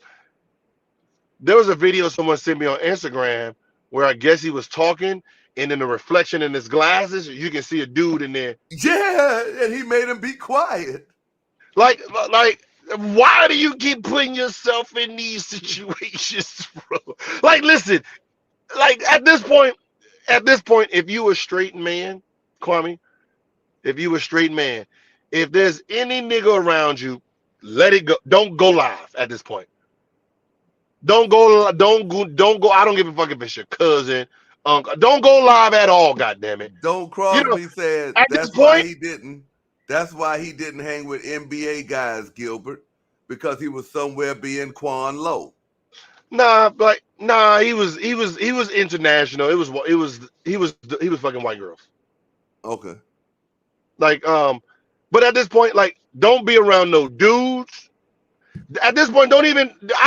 There was a video someone sent me on Instagram where I guess he was talking, and in the reflection in his glasses, you can see a dude in there. Yeah, and he made him be quiet. Like, why do you keep putting yourself in these situations, bro? Like, listen, like, at this point, if you a straight man, Kwame, if you a straight man, if there's any nigga around you, let it go. Don't go live at this point. Don't go. I don't give a fuck if it's your cousin, uncle. Don't go live at all. God damn it. Don't You Cross know, Me said at this that's why point, he didn't. That's why he didn't hang with NBA guys, Gilbert, because he was somewhere being Quan Low. nah. He was international. He was fucking white girls. Okay. Like, but at this point, like, don't be around no dudes. At this point, I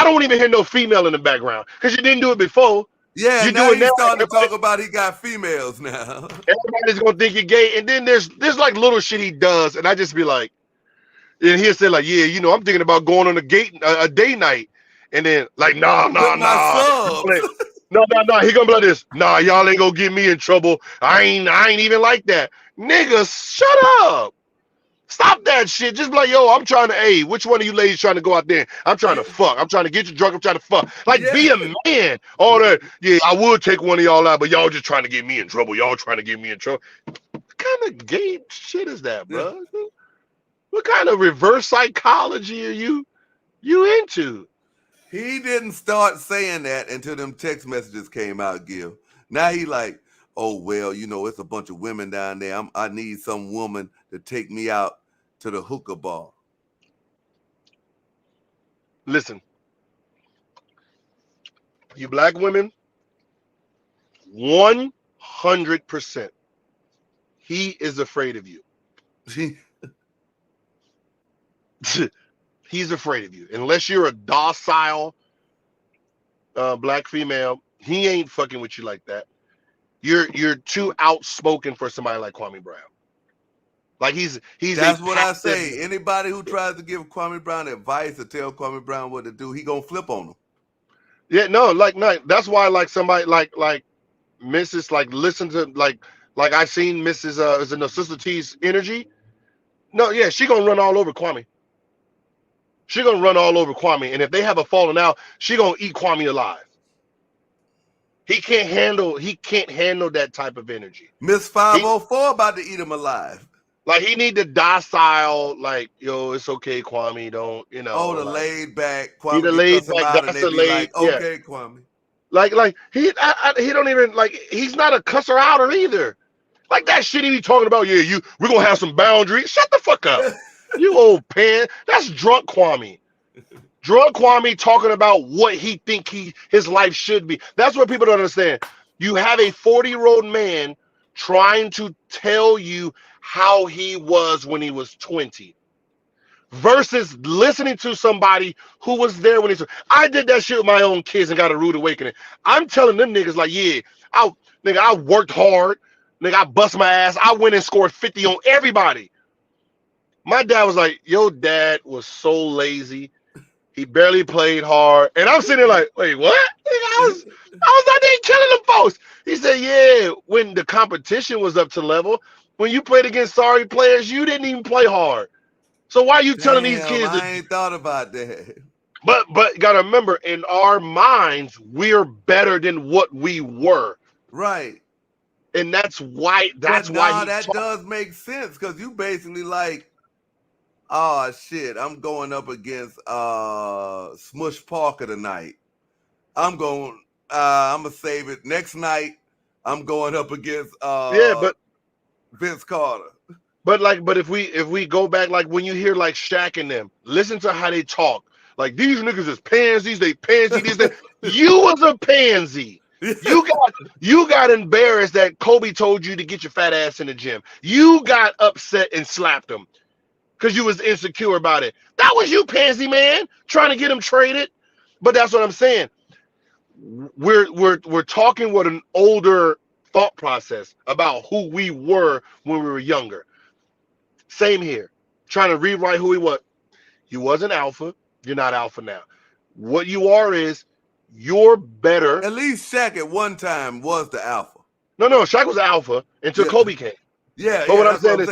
don't even hear no female in the background, because you didn't do it before. Yeah, You now do it now. he's starting to talk about he got females now. Everybody's gonna think you're gay, and then there's like little shit he does, and I just be like, and he'll say like, yeah, I'm thinking about going on a day night, and then like, nah, With my subs. no, he gonna be like this, nah, y'all ain't gonna get me in trouble. I ain't even like that, nigga. Shut up. Stop that shit. Just be like, yo, I'm trying to, hey, which one of you ladies trying to go out there? I'm trying to fuck. I'm trying to get you drunk. I'm trying to fuck. Like, Yeah. be a man. All that. Yeah, I would take one of y'all out, but y'all just trying to get me in trouble. Y'all trying to get me in trouble. What kind of gay shit is that, bro? What kind of reverse psychology are you into? He didn't start saying that until them text messages came out, Gil. Now he like, oh, well, it's a bunch of women down there. I need some woman to take me out to the hookah bar. Listen, you black women, 100%. He is afraid of you. He's afraid of you. Unless you're a docile black female, he ain't fucking with you like that. You're too outspoken for somebody like Kwame Brown. Like he's That's what I say. Anybody who tries to give Kwame Brown advice or tell Kwame Brown what to do, he gonna flip on them. Yeah, no, that's why like somebody like Mrs. like listen to like I've seen Mrs. Is it no Sister T's energy? No, yeah, she gonna run all over Kwame. She gonna run all over Kwame, and if they have a falling out, she gonna eat Kwame alive. He can't handle that type of energy. Miss 504 about to eat him alive. Like he need to docile, like, yo, it's okay, Kwame, don't, you know. Oh, the like, laid back. Kwame he the laid back, that's the laid, like, okay, yeah. Kwame. Like he don't even, like, he's not a cusser outer either. Like that shit he be talking about, yeah, we're gonna have some boundaries. Shut the fuck up. You old pan. That's drunk Kwame. Drunk Kwame talking about what he think his life should be. That's what people don't understand. You have a 40-year-old man trying to tell you how he was when he was 20 versus listening to somebody who was there when I did that shit with my own kids and got a rude awakening. I'm telling them niggas like, yeah, I worked hard. Nigga, I bust my ass. I went and scored 50 on everybody. My dad was like, your dad was so lazy. He barely played hard. And I'm sitting there like, wait, what? I was out there killing them folks. He said, yeah, when the competition was up to level, when you played against sorry players, you didn't even play hard. So why are you telling these kids? I ain't thought about that. But you gotta remember, in our minds, we're better than what we were. Right. And that's why that does make sense, because you basically like, oh shit, I'm going up against Smush Parker tonight. I'm gonna save it. Next night, I'm going up against Vince Carter. But if we go back, like when you hear like Shaq and them, listen to how they talk. Like, these niggas is pansies, they pansy this, that. You was a pansy. You got embarrassed that Kobe told you to get your fat ass in the gym. You got upset and slapped him because you was insecure about it. That was you, pansy man, trying to get him traded. But that's what I'm saying. We're talking with an older thought process about who we were when we were younger. Same here. Trying to rewrite who he was. You wasn't alpha. You're not alpha now. What you are is you're better. At least Shaq at one time was the alpha. No, Shaq was alpha until Kobe came. Yeah, but what I'm saying is,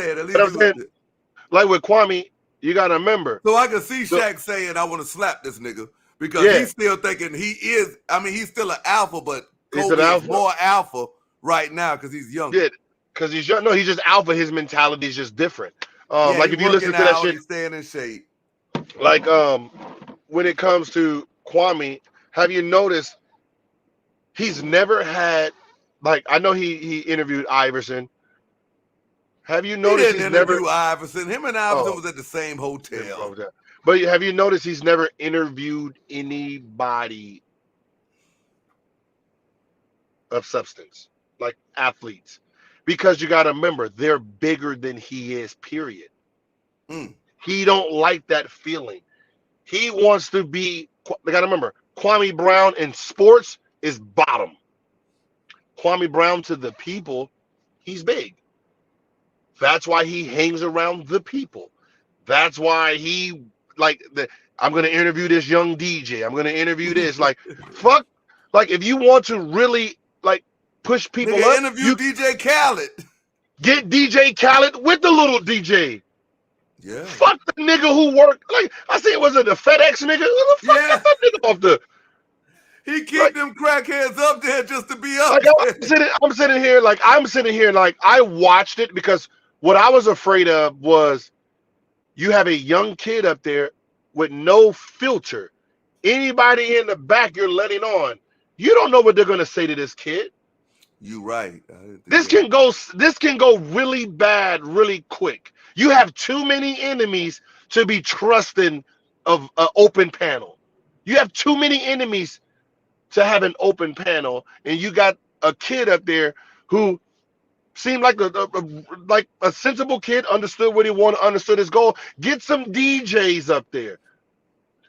like with Kwame, you gotta remember. So I can see Shaq saying, "I want to slap this nigga," because he's still thinking he is. I mean, he's still an alpha, but Kobe is more alpha right now because he's younger. Yeah, because he's young. No, he's just alpha. His mentality is just different. Like if you listen to that shit, he's staying in shape. Like when it comes to Kwame, have you noticed he's never had, like, I know he interviewed Iverson. Have you noticed he didn't interview Iverson? Him and Iverson was at the same hotel. But have you noticed he's never interviewed anybody of substance, like athletes? Because you got to remember, they're bigger than he is, period. He don't like that feeling. He wants to be, you got to remember, Kwame Brown in sports is bottom. Kwame Brown to the people, he's big. That's why he hangs around the people. That's why he, like, I'm going to interview this young DJ. I'm going to interview this. Like, fuck. Like, if you want to really, like, push people up. Interview DJ Khaled. Get DJ Khaled with the little DJ. Yeah. Fuck the nigga who worked. Like, I see, was it the FedEx nigga? Who the fuck got that nigga off the? He keep them crackheads up there just to be up like, there. I'm sitting here like I watched it because what I was afraid of was you have a young kid up there with no filter. Anybody in the back you're letting on. You don't know what they're gonna say to this kid. You right. This can go really bad really quick. You have too many enemies to be trusting of an open panel. You have too many enemies to have an open panel, and you got a kid up there who seemed like a sensible kid, understood what he wanted, understood his goal. Get some DJs up there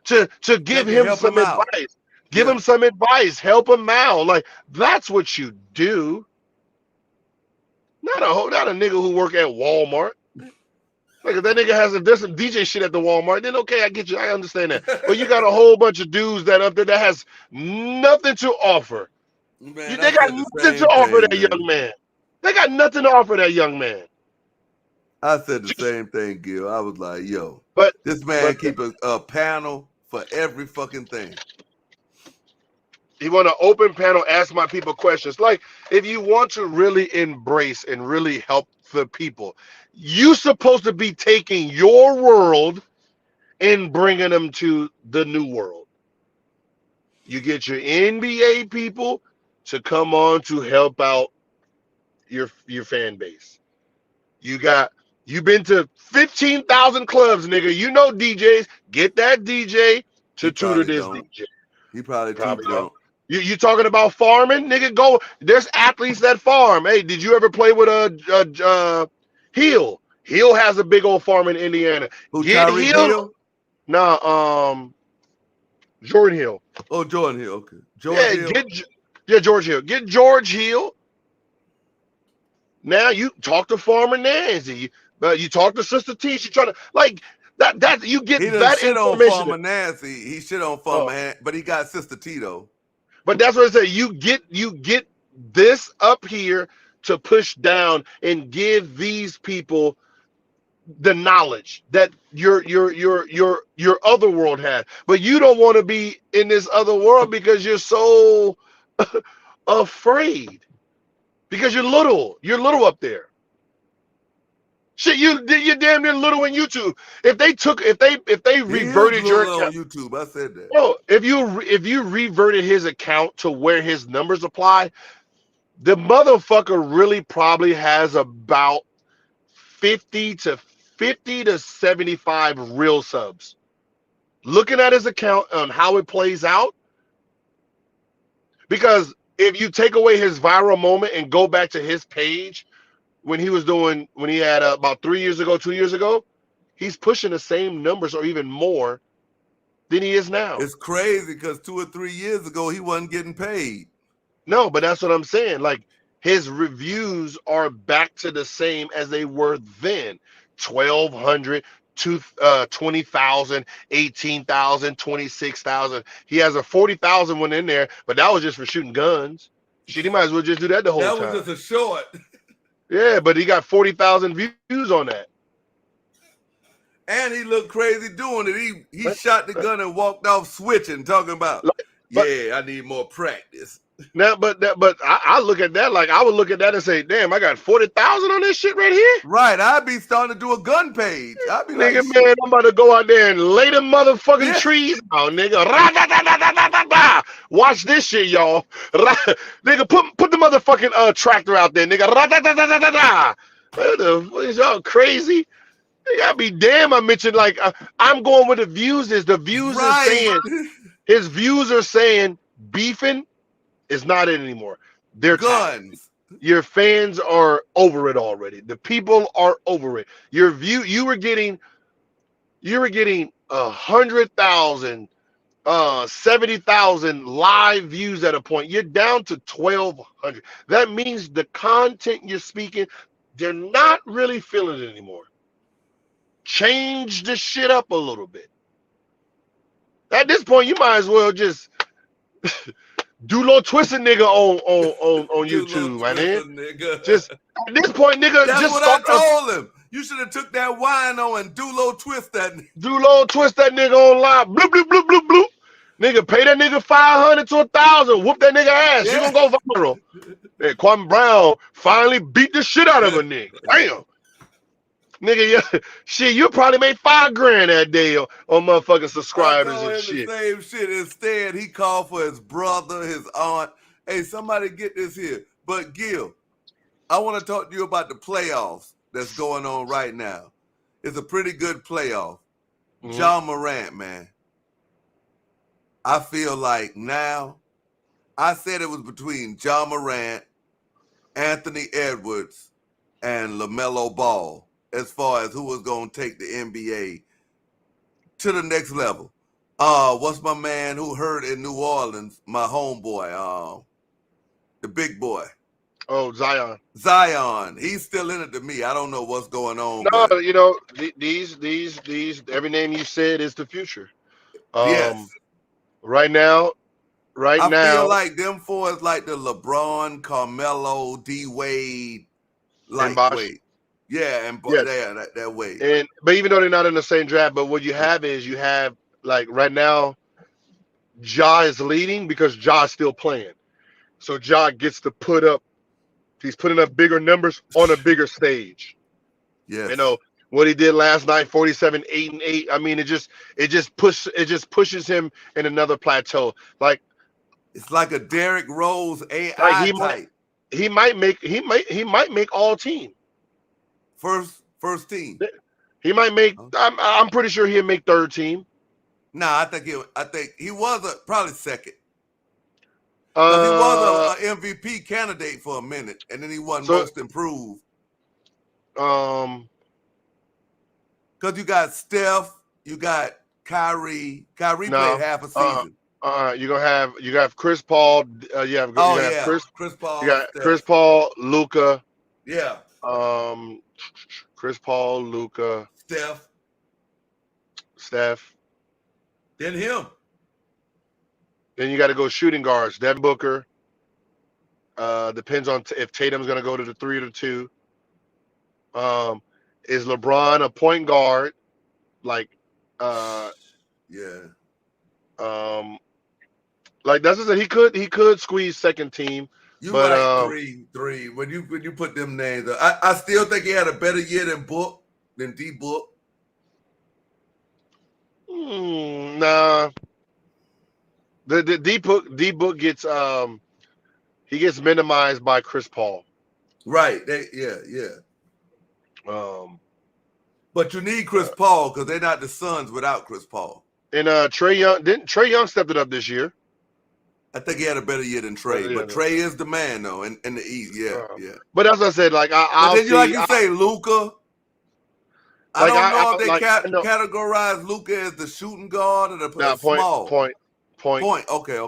to give That can him help some him out. advice. Give him some advice. Help him out. Like, that's what you do. Not a nigga who work at Walmart. Like, if that nigga if there's some DJ shit at the Walmart, then okay, I get you. I understand that. But you got a whole bunch of dudes that up there that has nothing to offer. Man, They got nothing to offer that young man. They got nothing to offer that young man. I said the same thing, Gil. I was like, yo, but this man keep a panel for every fucking thing. You want an open panel, ask my people questions. Like, if you want to really embrace and really help the people, you're supposed to be taking your world and bringing them to the new world. You get your NBA people to come on to help out your fan base. You've been to 15,000 clubs, nigga. You know DJs. Get that DJ to tutor this DJ. He probably too drunk. You talking about farming, nigga? Go. There's athletes that farm. Hey, did you ever play with a Hill? Hill has a big old farm in Indiana. Get Hill. Nah, Jordan Hill. Oh, Jordan Hill. Okay. George Hill. Get George Hill. Now you talk to Farmer Nancy. You talk to Sister T. She trying to like that. You get that shit information. On Farmer Nancy. He shit on Farmer, but he got Sister T though. But that's what I say. You get this up here to push down and give these people the knowledge that your other world had. But you don't want to be in this other world because you're so afraid. Because you're little. You're little up there. Shit, you're damn near little in YouTube. If they reverted your account on YouTube, I said that. Bro, if you reverted his account to where his numbers apply, the motherfucker really probably has about 50 to 75 real subs. Looking at his account on how it plays out, because if you take away his viral moment and go back to his page when he had about 2 years ago, he's pushing the same numbers or even more than he is now. It's crazy because 2 or 3 years ago he wasn't getting paid. No, but that's what I'm saying. Like, his reviews are back to the same as they were then. 1,200, 20,000, 18,000, 26,000. He has a 40,000 one in there, but that was just for shooting guns. Shit, he might as well just do that the whole time. That was just a short. Yeah, but he got 40,000 views on that. And he looked crazy doing it. He shot the gun and walked off switching, talking about, I need more practice. Now, but I look at that like I would look at that and say, damn, I got 40,000 on this shit right here. Right, I'd be starting to do a gun page. I'd be nigga, like, man, I'm about to go out there and lay them motherfucking trees out, nigga. Watch this shit, y'all. Nigga, put the motherfucking tractor out there, nigga. Is y'all crazy? Nigga, I be damn. I mentioned like I'm going with the views. The views are saying his views are saying beefing is not it anymore. They're guns. Your fans are over it already. The people are over it. You were getting 100,000, 70,000 live views at a point. You're down to 1,200. That means the content you're speaking, they're not really feeling it anymore. Change the shit up a little bit. At this point, you might as well just do little twisted nigga on YouTube, man. Just at this point, nigga. That's just what I told him. You should have took that wine on and do-lo twist that nigga on live. Bloop bloop bloop bloop bloop. Nigga, pay that nigga 500 to 1,000. Whoop that nigga ass. Yeah. You gonna go viral. Hey, Kwame Brown finally beat the shit out of a nigga. Damn. Nigga, shit, you probably made $5,000 that day on motherfucking subscribers and shit. The same shit. Instead, he called for his brother, his aunt. Hey, somebody get this here. But Gil, I want to talk to you about the playoffs that's going on right now. It's a pretty good playoff. Ja Morant, man. I feel like now, I said it was between John Morant, Anthony Edwards, and LaMelo Ball as far as who was going to take the NBA to the next level. What's my man who hurt in New Orleans? My homeboy, the big boy. Oh, Zion. Zion. He's still in it to me. I don't know what's going on, No, but you know, these every name you said is the future. yes. Right now, I feel like them four is like the LeBron, Carmelo, D Wade, and Bosh. lightweight. Yeah, and Yes. yeah, that way. But even though they're not in the same draft, but what you have is you have like right now, Ja is leading because Ja is still playing. So Ja gets to he's putting up bigger numbers on a bigger stage. Yes. You know what he did last night, 47, 8 and 8. I mean, it just pushes him in another plateau. Like it's like a Derrick Rose AI like type. He might make all team. First team. He might make. I'm pretty sure he'll make third team. Nah, I think he was probably second. Because he was an MVP candidate for a minute, and then he won most improved. Because you got Steph, you got Kyrie. Kyrie played half a season. You have Chris Paul. You have Chris Paul. You got Steph. Chris Paul, Luka. Yeah. Chris Paul, Luka. Steph. Then him. Then you got to go shooting guards. Devin Booker. Depends on if Tatum's going to go to the 3 or the 2. Is LeBron a point guard? Like, yeah. Like that's what I said. He could squeeze second team. You right, three. When you put them names, I still think he had a better year than D Book. Nah. The D Book gets he gets minimized by Chris Paul. Right. But you need Chris Paul because they're not the Suns without Chris Paul. And Trae Young stepped it up this year. I think he had a better year than Trae, but Trae is the man though in the East. Yeah. But as I said, like you say Luka. I don't know if they categorize Luka as the shooting guard or the small point. Okay.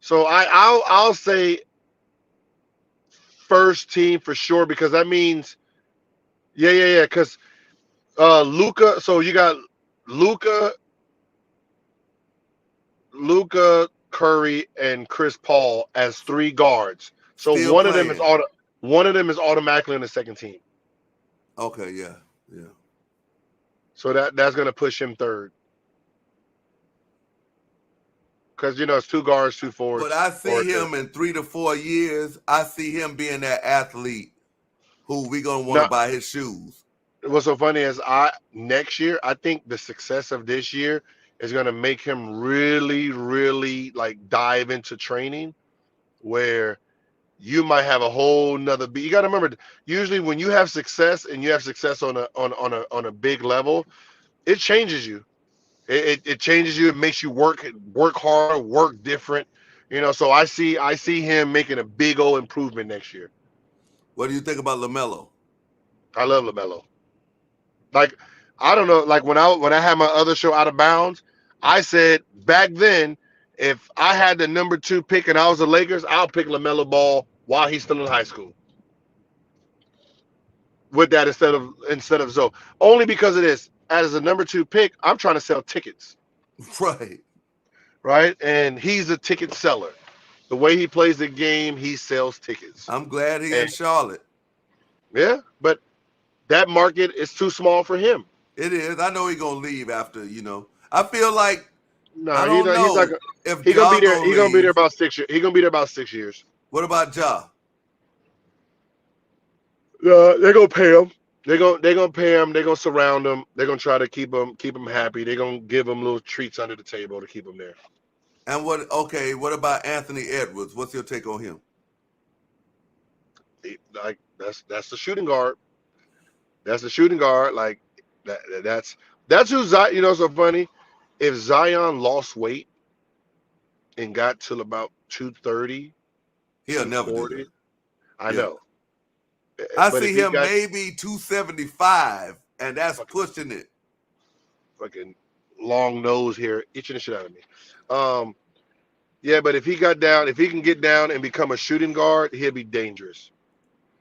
So I'll say first team for sure because that means because Luka. So you got Luka, Curry, and Chris Paul as 3 guards. So still one playing. of them is automatically in the second team. Okay, yeah. So that's gonna push him third. Because it's 2 guards, 2 forwards. But I see him in 3 to 4 years. I see him being that athlete who we gonna want to buy his shoes. What's so funny is next year, I think the success of this year is gonna make him really, really like dive into training where you might have a whole nother you gotta remember, usually when you have success and you have success on a big level, it changes you. It changes you. It makes you work harder, work different. So I see him making a big old improvement next year. What do you think about LaMelo? I love LaMelo. Like, I don't know. Like when I had my other show Out of Bounds, I said back then, if I had the number 2 pick and I was the Lakers, I'll pick LaMelo Ball while he's still in high school. With that instead of Zoe, only because of this. As a number 2 pick, I'm trying to sell tickets. Right, and he's a ticket seller. The way he plays the game, he sells tickets. I'm glad he's in Charlotte. Yeah, but that market is too small for him. It is. I know he's gonna leave after. I feel like I don't know if he's gonna be there. He's gonna be there about 6 years. He's gonna be there about 6 years. What about Ja? They're gonna pay him. They're gonna pay him. They're gonna surround him. They're gonna try to keep him happy. They're gonna give him little treats under the table to keep him there. And what about Anthony Edwards? What's your take on him? Like that's the shooting guard. That's the shooting guard. Like that's who Zion. So funny. If Zion lost weight, and got till about 230, He'll never do 240. that. I Yeah. know. I But see if he him got maybe 275, and that's fucking, pushing it. fucking long nose here itching the shit out of me. Yeah, but if he got down, if he can get down and become a shooting guard, he'll be dangerous.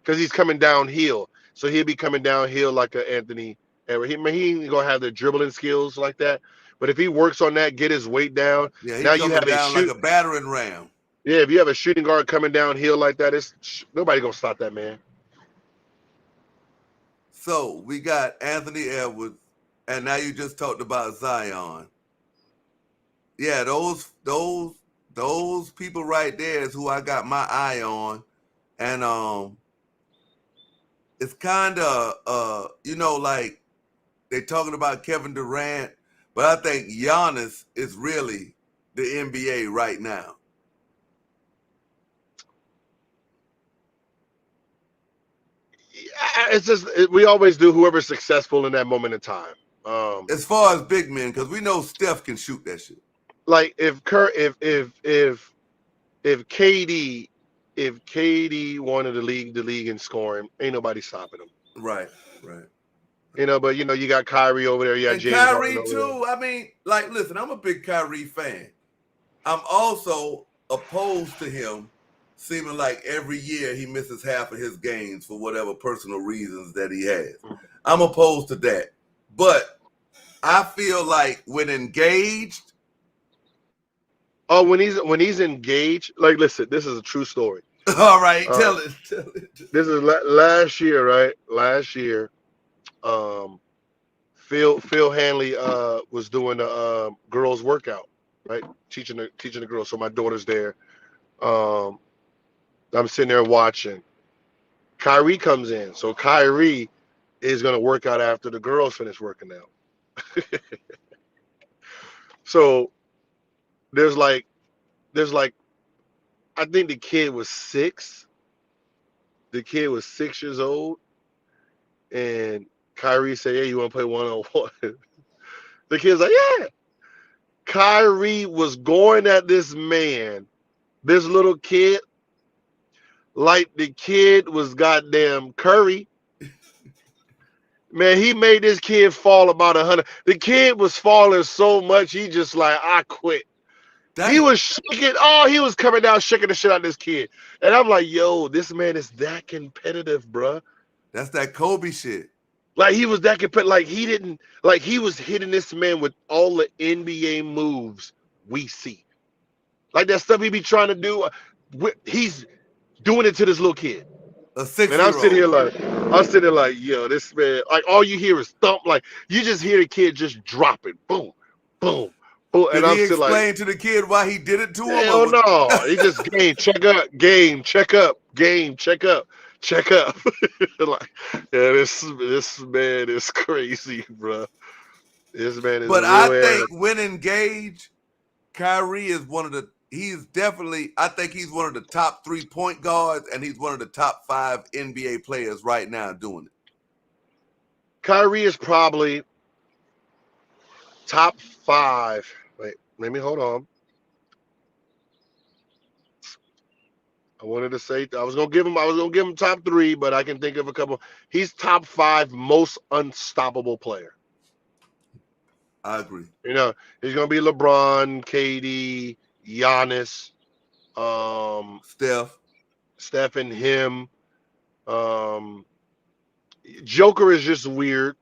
Because he's coming downhill. So he'll be coming downhill like a Anthony Edwards. He ain't gonna have the dribbling skills like that. But if he works on that, get his weight down, Yeah, he now you coming have a down like shoot. a battering ram. Yeah, if you have a shooting guard coming downhill like that, it's nobody gonna stop that man. So we got Anthony Edwards, and now you just talked about Zion. Yeah, those people right there is who I got my eye on, and it's kind of like they talking about Kevin Durant, but I think Giannis is really the NBA right now. Yeah, it's just we always do whoever's successful in that moment in time. As far as big men, because we know Steph can shoot that shit. Like if KD if KD wanted the league in scoring, ain't nobody stopping him. Right, right. But you got Kyrie over there, you got And James Harden Kyrie over there. too. I mean, like, listen, I'm a big Kyrie fan. I'm also opposed to him seeming like every year he misses half of his games for whatever personal reasons that he has. I'm opposed to that. But I feel like when engaged. Oh, when he's engaged, like listen, this is a true story. All right, tell it. This is last year, right? Last year, Phil Hanley was doing a girls workout, right? Teaching the girls. So my daughter's there. I'm sitting there watching. Kyrie comes in. So Kyrie is gonna work out after the girls finish working out. So there's like I think the kid was 6. The kid was 6 years old, and Kyrie said, "Hey, you want to play 1-on-1?" The kid's like, "Yeah." Kyrie was going at this man, this little kid, like the kid was goddamn Curry. Man, he made this kid fall about 100. The kid was falling so much, he just like, I quit. Dang. He was shaking. Oh, he was coming down, shaking the shit out of this kid. And I'm like, yo, this man is that competitive, bruh. That's that Kobe shit. Like he was that competitive. Like he didn't, like he was hitting this man with all the NBA moves we see. Like that stuff he be trying to do. He's doing it to this little kid. A And 6-year-old. I'm sitting there like, yo, this man, like all you hear is thump. Like you just hear the kid just drop it. Boom, boom, boom. Did And I'm he still explain like, to the kid why he did it to him? hell no. He just game, check up, game, check up, game, check up, check up. Like, yeah, this man is crazy, bro. This man is But real I ass. think when engaged, Kyrie is I think he's one of the top 3 point guards, and he's one of the top 5 NBA players right now doing it. Kyrie is probably top 5. Wait, let me hold on. I wanted to say I was gonna give him top 3, but I can think of a couple. He's top 5 most unstoppable player. I agree. He's gonna be LeBron, KD, Giannis, Steph and him. Joker is just weird.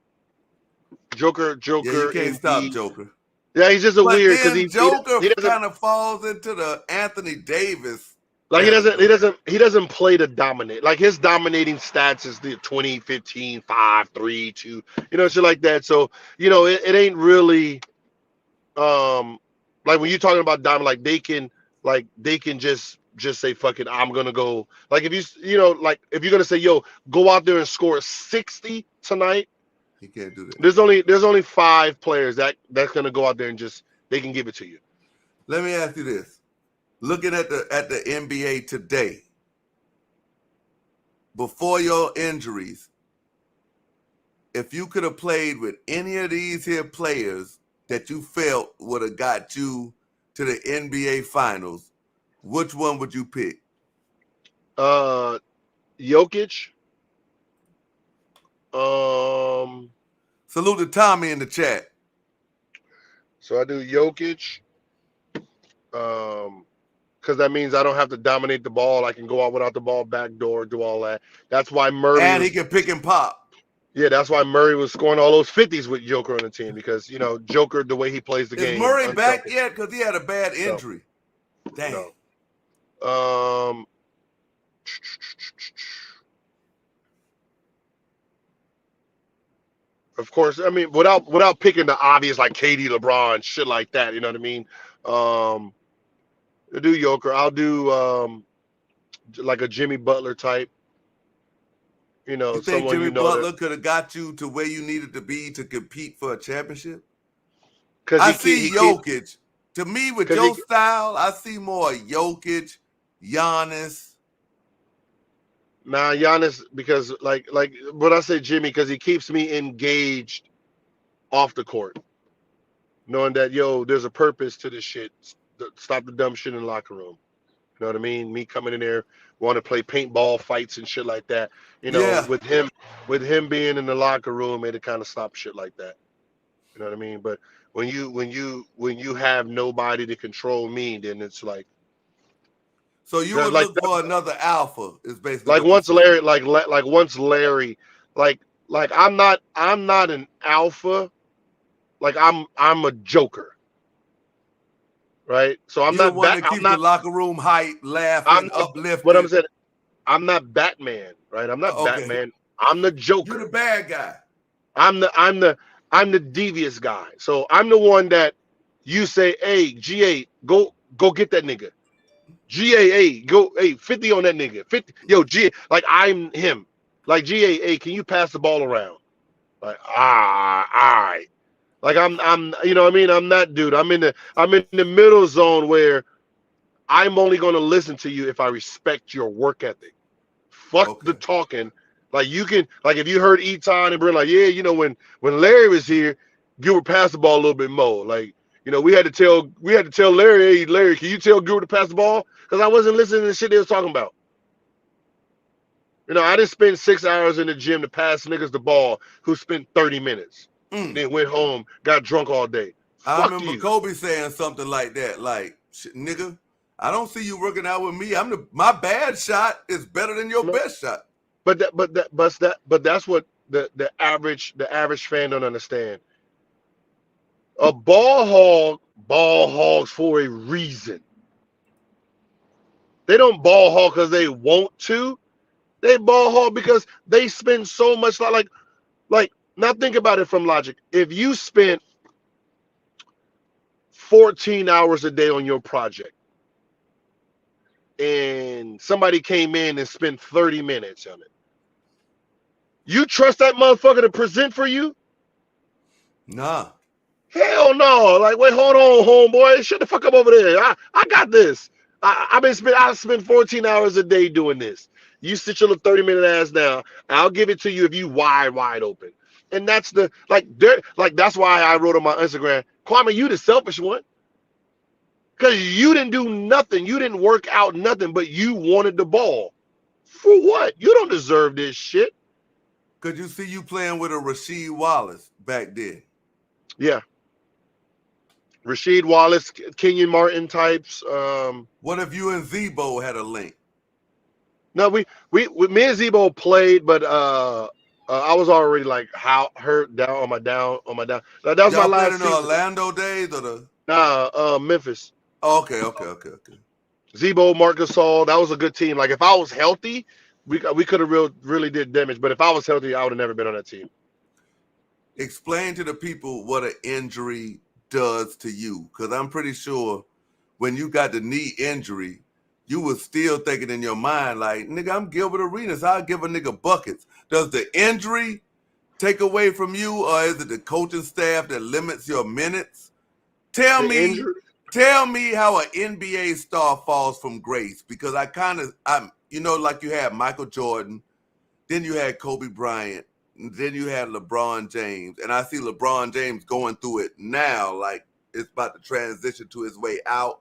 Joker. Yeah, you can't stop Joker. Yeah, he's just weird because he Joker doesn't kind of falls into the Anthony Davis. Like he doesn't play to dominate. Like his dominating stats is the 20, 15, 5, 3, 2, shit like that. So, it ain't really like when you're talking about dominant, like they can just say fuck it, I'm gonna go. Like if like if you're gonna say, yo, go out there and score 60 tonight, he can't do that. There's only 5 players that's gonna go out there and just they can give it to you. Let me ask you this. Looking at the NBA today, before your injuries, if you could have played with any of these here players that you felt would have got you to the NBA Finals, which one would you pick? Jokic. Salute to Tommy in the chat. So I do Jokic. Because that means I don't have to dominate the ball. I can go out without the ball, backdoor, do all that. That's why Murray. And he can pick and pop. Yeah, that's why Murray was scoring all those 50s with Joker on the team, because, you know, Joker, the way he plays the game. Is Murray back yet? Because he had a bad injury. No. Damn. No. Of course, I mean, without picking the obvious, like KD, LeBron, shit like that, you know what I mean? I'll do Joker. I'll do like a Jimmy Butler type. You know, you think someone Jimmy you know Butler could have got you to where you needed to be to compete for a championship? Because I see Jokic. To me, with your style, I see more Jokic, Giannis. Nah, Giannis, because like what I say Jimmy, because he keeps me engaged off the court, knowing that there's a purpose to this shit. Stop the dumb shit in the locker room. You know what I mean? Me coming in there, want to play paintball fights and shit like that. You know, Yeah. with him being in the locker room, it kind of stop shit like that. You know what I mean? But when you have nobody to control me, then it's like. So you would look for another alpha, is basically like once Larry, like once Larry, like I'm not an alpha, like I'm a joker, right? So I'm You're not the one that keeps the locker room hype, laughing, uplifted. What I'm saying, I'm not Batman, right? I'm not Batman. I'm the Joker. You're the bad guy. I'm the devious guy. So I'm the one that you say, hey, GA, go get that nigga. GAA, go, hey, 50 on that nigga. 50, yo, GA, like I'm him. Like GAA, can you pass the ball around? Like, all right. Like I'm, you know what I mean? I'm that dude. I'm in the middle zone where I'm only gonna listen to you if I respect your work ethic. Fuck the talking. Like you can, like if you heard Eton and Brent, like, yeah, you know, when Larry was here, Gilbert passed the ball a little bit more. Like, you know, we had to tell Larry, hey, Larry, can you tell Gilbert to pass the ball? Because I wasn't listening to the shit they was talking about. You know, I didn't spend 6 hours in the gym to pass niggas the ball who spent 30 minutes. And then went home, got drunk all day. I remember Kobe saying something like that, like, nigga, I don't see you working out with me. My bad shot is better than your best shot. But that's what the average fan don't understand. A ball hogs for a reason. They don't ball hog because they want to. They ball hog because they spend so much like now think about it from logic. If you spent 14 hours a day on your project and somebody came in and spent 30 minutes on it, you trust that motherfucker to present for you? Nah. Hell no. Like, wait, hold on, homeboy. Shut the fuck up over there. I got this. I spent 14 hours a day doing this. You sit your little 30-minute ass down. I'll give it to you if you wide open. And that's that's why I wrote on my Instagram, Kwame, you the selfish one. Because you didn't do nothing. You didn't work out nothing, but you wanted the ball. For what? You don't deserve this shit. Could you see you playing with a Rasheed Wallace back then? Yeah. Rasheed Wallace, Kenyon Martin types. What if you and Zebo had a link? No, me and Zebo played, but I was already like hurt down on my down. That was my last season. In the Orlando days or the Memphis. Oh, okay. Zebo, Marc Gasol, that was a good team. Like if I was healthy, we could have really did damage. But if I was healthy, I would have never been on that team. Explain to the people what an injury does to you, because I'm pretty sure when you got the knee injury, you was still thinking in your mind like, nigga, I'm Gilbert Arenas. I'll give a nigga buckets. Does the injury take away from you, or is it the coaching staff that limits your minutes? Tell me how an NBA star falls from grace, because I'm like you had Michael Jordan, then you had Kobe Bryant, and then you had LeBron James, and I see LeBron James going through it now. Like, it's about to transition to its way out.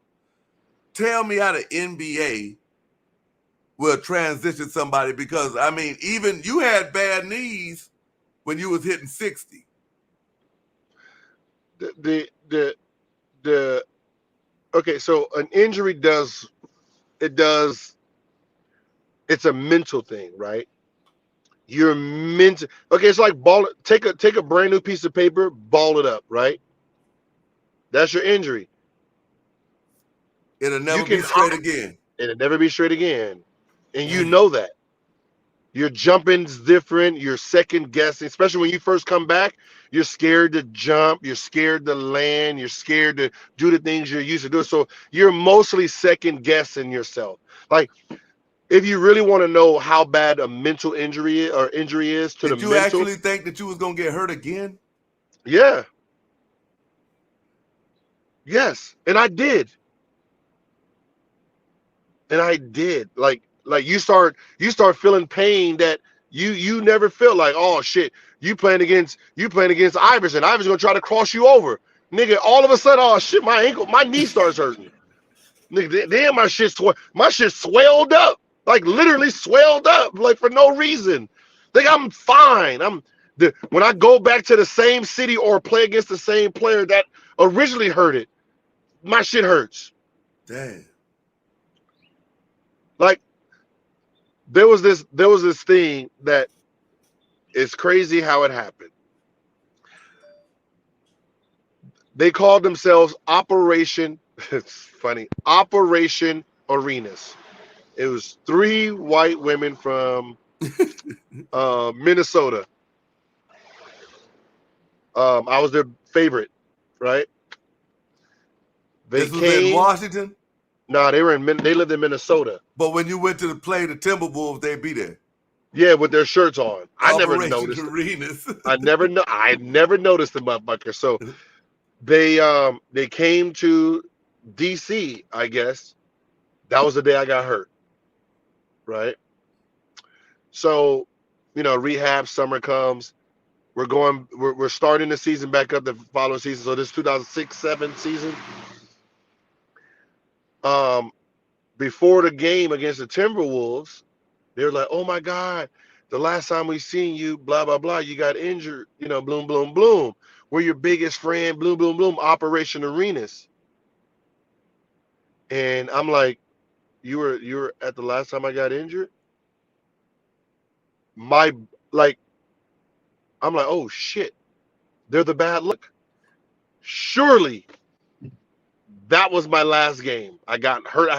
Tell me how the NBA will transition somebody, because I mean, even you had bad knees when you was hitting 60. Okay, so an injury it's a mental thing, right? You're mental. Okay, it's like take a brand new piece of paper, ball it up, right? That's your injury. It'll never be straight again. It'll never be straight again. And you know that. Your jumping's different. You're second guessing, especially when you first come back. You're scared to jump. You're scared to land. You're scared to do the things you're used to do. So you're mostly second guessing yourself. Like, if you really want to know how bad a mental injury is to the mental. Did you actually think that you was gonna get hurt again? Yeah. Yes, and I did. Like you start feeling pain that you never felt. Like, oh shit, you playing against Iverson. Iverson's gonna try to cross you over. Nigga, all of a sudden, oh shit, my knee starts hurting. Nigga, damn, my shit swelled up. Like literally swelled up, like for no reason. Like I'm fine. When I go back to the same city or play against the same player that originally hurt it, my shit hurts. Damn. Like there was this thing that is crazy how it happened. They called themselves Operation, it's funny, Operation Arenas. It was 3 white women from Minnesota. I was their favorite, right? This was in Washington? No, they lived in Minnesota. But when you went to play the Timberwolves, they'd be there. Yeah, with their shirts on. I never noticed. I never noticed the motherfucker. So they came to DC, I guess. That was the day I got hurt. Right? So, rehab, summer comes. We're starting the season back up the following season. So this 2006-07 season. Before the game against the Timberwolves, they were like, oh my God, the last time we seen you, blah, blah, blah, you got injured, bloom, bloom, bloom. We're your biggest friend, bloom, bloom, bloom, Operation Arenas. And I'm like, you were at the last time I got injured? I'm like, oh shit, they're the bad luck. Surely that was my last game. I got hurt.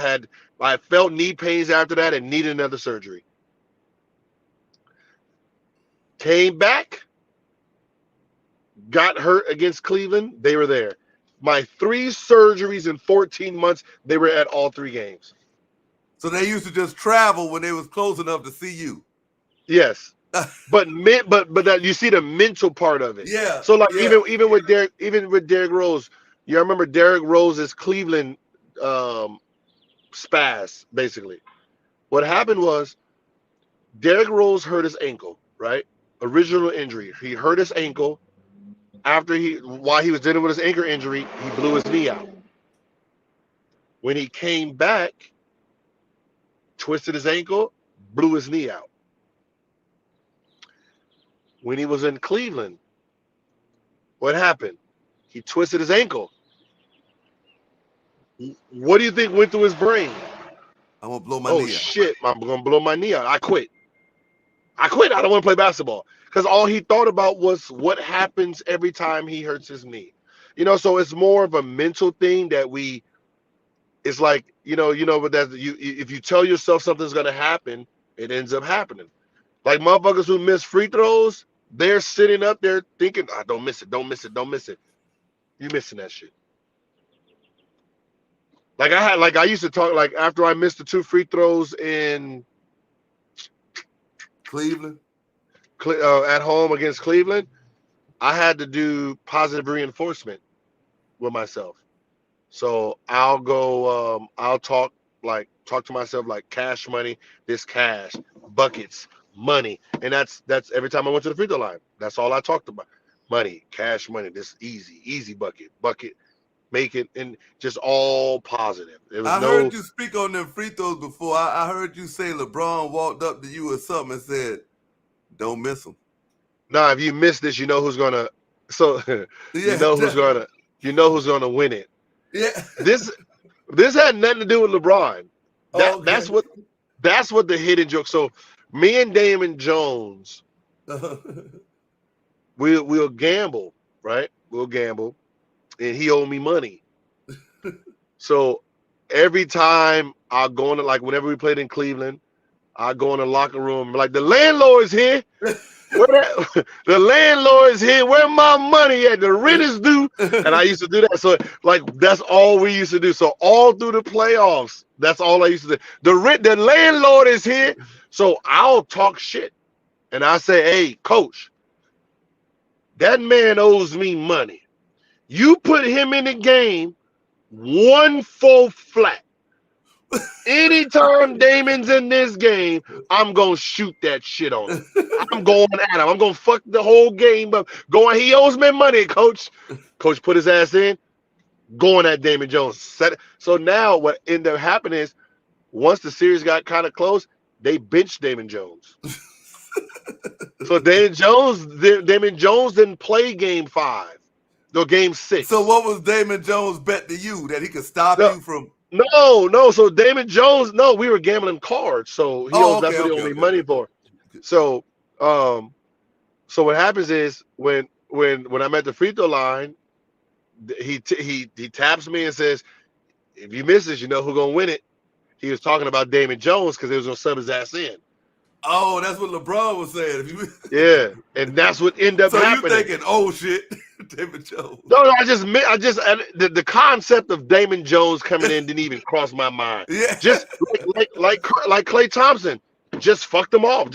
I felt knee pains after that and needed another surgery. Came back, got hurt against Cleveland. They were there. My 3 surgeries in 14 months, they were at all 3 games. So they used to just travel when they was close enough to see you. Yes. but that you see the mental part of it. Yeah. So like even with Derrick Rose, you remember Derrick Rose's Cleveland spaz, basically. What happened was Derrick Rose hurt his ankle, right? Original injury. He hurt his ankle. While he was dealing with his ankle injury, he blew his knee out. When he came back, twisted his ankle, blew his knee out. When he was in Cleveland, what happened? He twisted his ankle. What do you think went through his brain? I'm going to blow my knee out. Oh, shit. I'm going to blow my knee out. I quit. I don't want to play basketball. Because all he thought about was what happens every time he hurts his knee. So it's more of a mental thing that it's like, but if you tell yourself something's going to happen, it ends up happening. Like motherfuckers who miss free throws, they're sitting up there thinking, don't miss it, don't miss it, don't miss it. You're missing that shit. I used to talk, like after I missed the 2 free throws in Cleveland, at home against Cleveland, I had to do positive reinforcement with myself. So I'll go, I'll talk to myself like cash money, this cash, buckets, money. And that's every time I went to the free throw line. That's all I talked about. Money, cash money, this easy bucket. make it, and just all positive. There was I no. heard you speak on them free throws before. I heard you say LeBron walked up to you or something and said, "Don't miss them." Nah, if you miss this, you know who's gonna. So you Yeah, know who's gonna win it. yeah. This had nothing to do with LeBron. Okay. That's what the hidden joke. So me and Damon Jones, we'll gamble, right? We'll gamble, and he owed me money. So every time I go into, like, whenever we played in Cleveland, I go in the locker room like, the landlord's here. The landlord is here. Where my money at? The rent is due. And I used to do that. So like that's all we used to do. So all through the playoffs, that's all I used to do. The landlord is here. So I'll talk shit. And I say, hey, coach, that man owes me money. You put him in the game 1-4 flat. Anytime Damon's in this game, I'm gonna shoot that shit on him. I'm going at him. I'm gonna fuck the whole game up. Going, he owes me money, coach. Coach put his ass in, going at Damon Jones. So now what ended up happening is, once the series got kind of close, they benched Damon Jones. So Damon Jones didn't play game 5, no, game 6. So what was Damon Jones' bet to you, that he could stop you from? No. So Damon Jones, no, we were gambling cards. So that's what he owed me money for. So so what happens is, when I'm at the free throw line, he taps me and says, if you miss this, you know who's gonna win it. He was talking about Damon Jones because he was gonna sub his ass in. Oh, that's what LeBron was saying. Yeah, and that's what ended up happening. So you thinking, oh shit, Damon Jones? No, the concept of Damon Jones coming in didn't even cross my mind. Yeah, just like Klay Thompson, just fucked them off.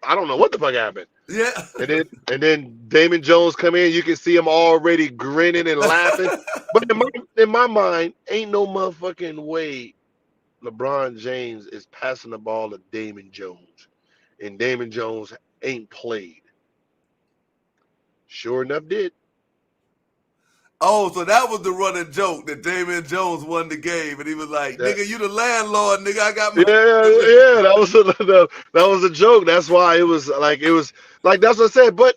I don't know what the fuck happened. Yeah, and then Damon Jones come in. You can see him already grinning and laughing. But in my mind, ain't no motherfucking way LeBron James is passing the ball to Damon Jones, and Damon Jones ain't played. Sure enough, did. Oh, so that was the running joke, that Damon Jones won the game, and he was like, "Nigga, you the landlord, nigga. I got my." Yeah. That was a joke. That's why it was like that's what I said. But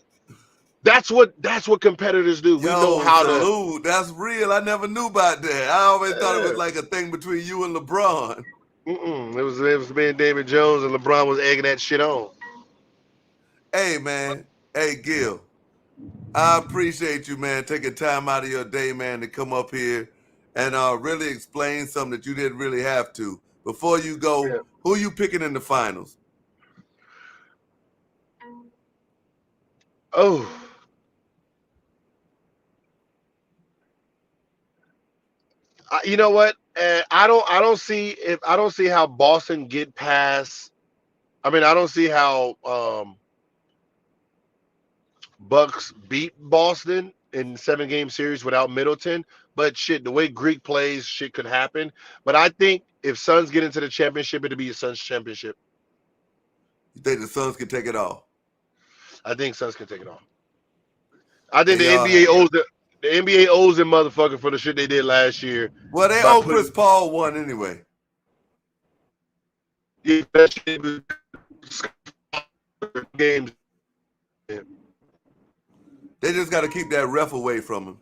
that's what competitors do. We know how to. That's real. I never knew about that. I always thought it was like a thing between you and LeBron. It was me and Damon Jones, and LeBron was egging that shit on. Hey man, hey Gil, I appreciate you, man, taking time out of your day, man, to come up here and really explain something that you didn't really have to. Before you go, who you picking in the finals? Oh. You know what? I don't see how Boston get past. I mean, I don't see how Bucks beat Boston in 7-game series without Middleton. But shit, the way Greek plays, shit could happen. But I think if Suns get into the championship, it'll be a Suns championship. You think the Suns can take it off? I think Suns can take it off. I think the NBA owes them motherfucker for the shit they did last year. Well, they owe Chris Paul one anyway. Yeah, that shit was games. They just got to keep that ref away from him.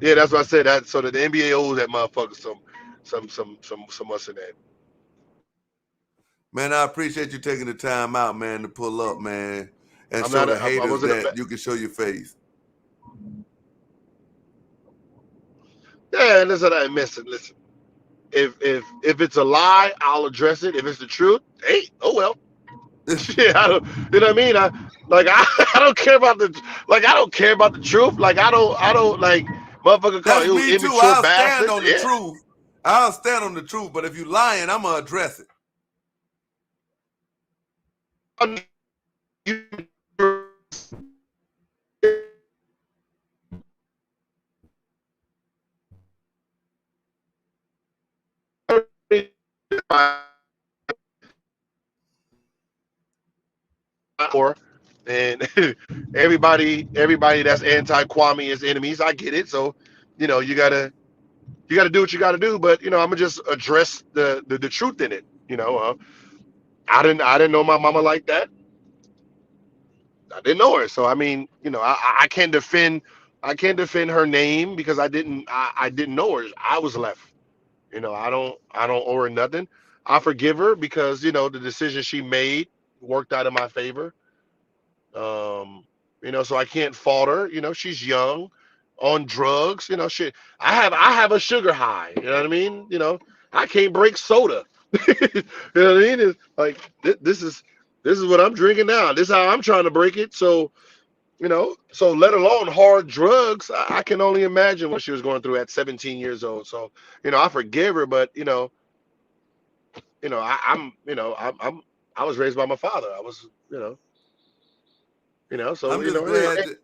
Yeah, that's what I said. That so that the NBA owes that motherfucker some us in that. Man, I appreciate you taking the time out, man, to pull up, man, and show the haters that you can show your face. Yeah, listen, listen. If it's a lie, I'll address it. If it's the truth, hey, oh well. Yeah, I don't, you know what I mean? I don't care about the truth. Like I don't like motherfucker call you immature bastard. Stand on the truth. I'll stand on the truth, but if you lying, I'm gonna address it. and everybody that's anti Kwame is enemies. I get it. So, you gotta do what you gotta do. But I'm gonna just address the truth in it. I didn't know my mama like that. I didn't know her. So I mean, I can't defend her name because I didn't know her. I was left. I don't owe her nothing. I forgive her because the decision she made worked out in my favor. So I can't fault her. She's young, on drugs. Shit. I have a sugar high. You know what I mean? I can't break soda. You know what I mean? It's like this is what I'm drinking now. This is how I'm trying to break it. So so let alone hard drugs. I can only imagine what she was going through at 17 years old. So I forgive her, but I was raised by my father. I was so I'm just anyway. glad that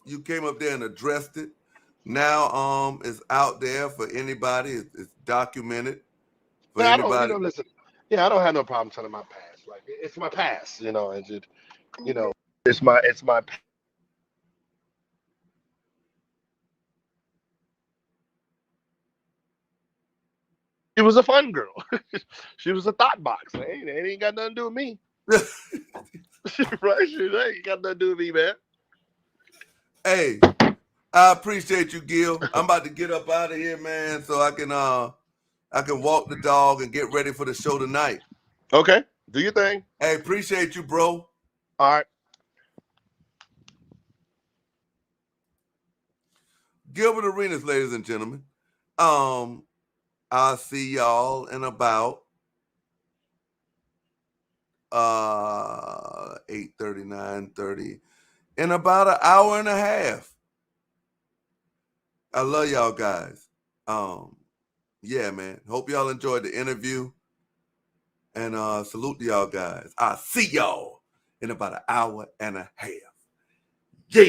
you came up there and addressed it. Now it's out there for anybody. It's documented for No, I don't. anybody. Listen. Yeah, I don't have no problem telling my past. Like it's my past. It's my. She was a fun girl. She was a thought box. It ain't got nothing to do with me. Right? It ain't got nothing to do with me, man. Hey, I appreciate you, Gil. I'm about to get up out of here, man, so I can walk the dog and get ready for the show tonight. Okay, do your thing. Hey, appreciate you, bro. All right. Gilbert Arenas, ladies and gentlemen. I'll see y'all in about 8:30, 9:30, in about an hour and a half. I love y'all guys. Yeah, man. Hope y'all enjoyed the interview. And salute to y'all guys. I'll see y'all in about an hour and a half. Yeah.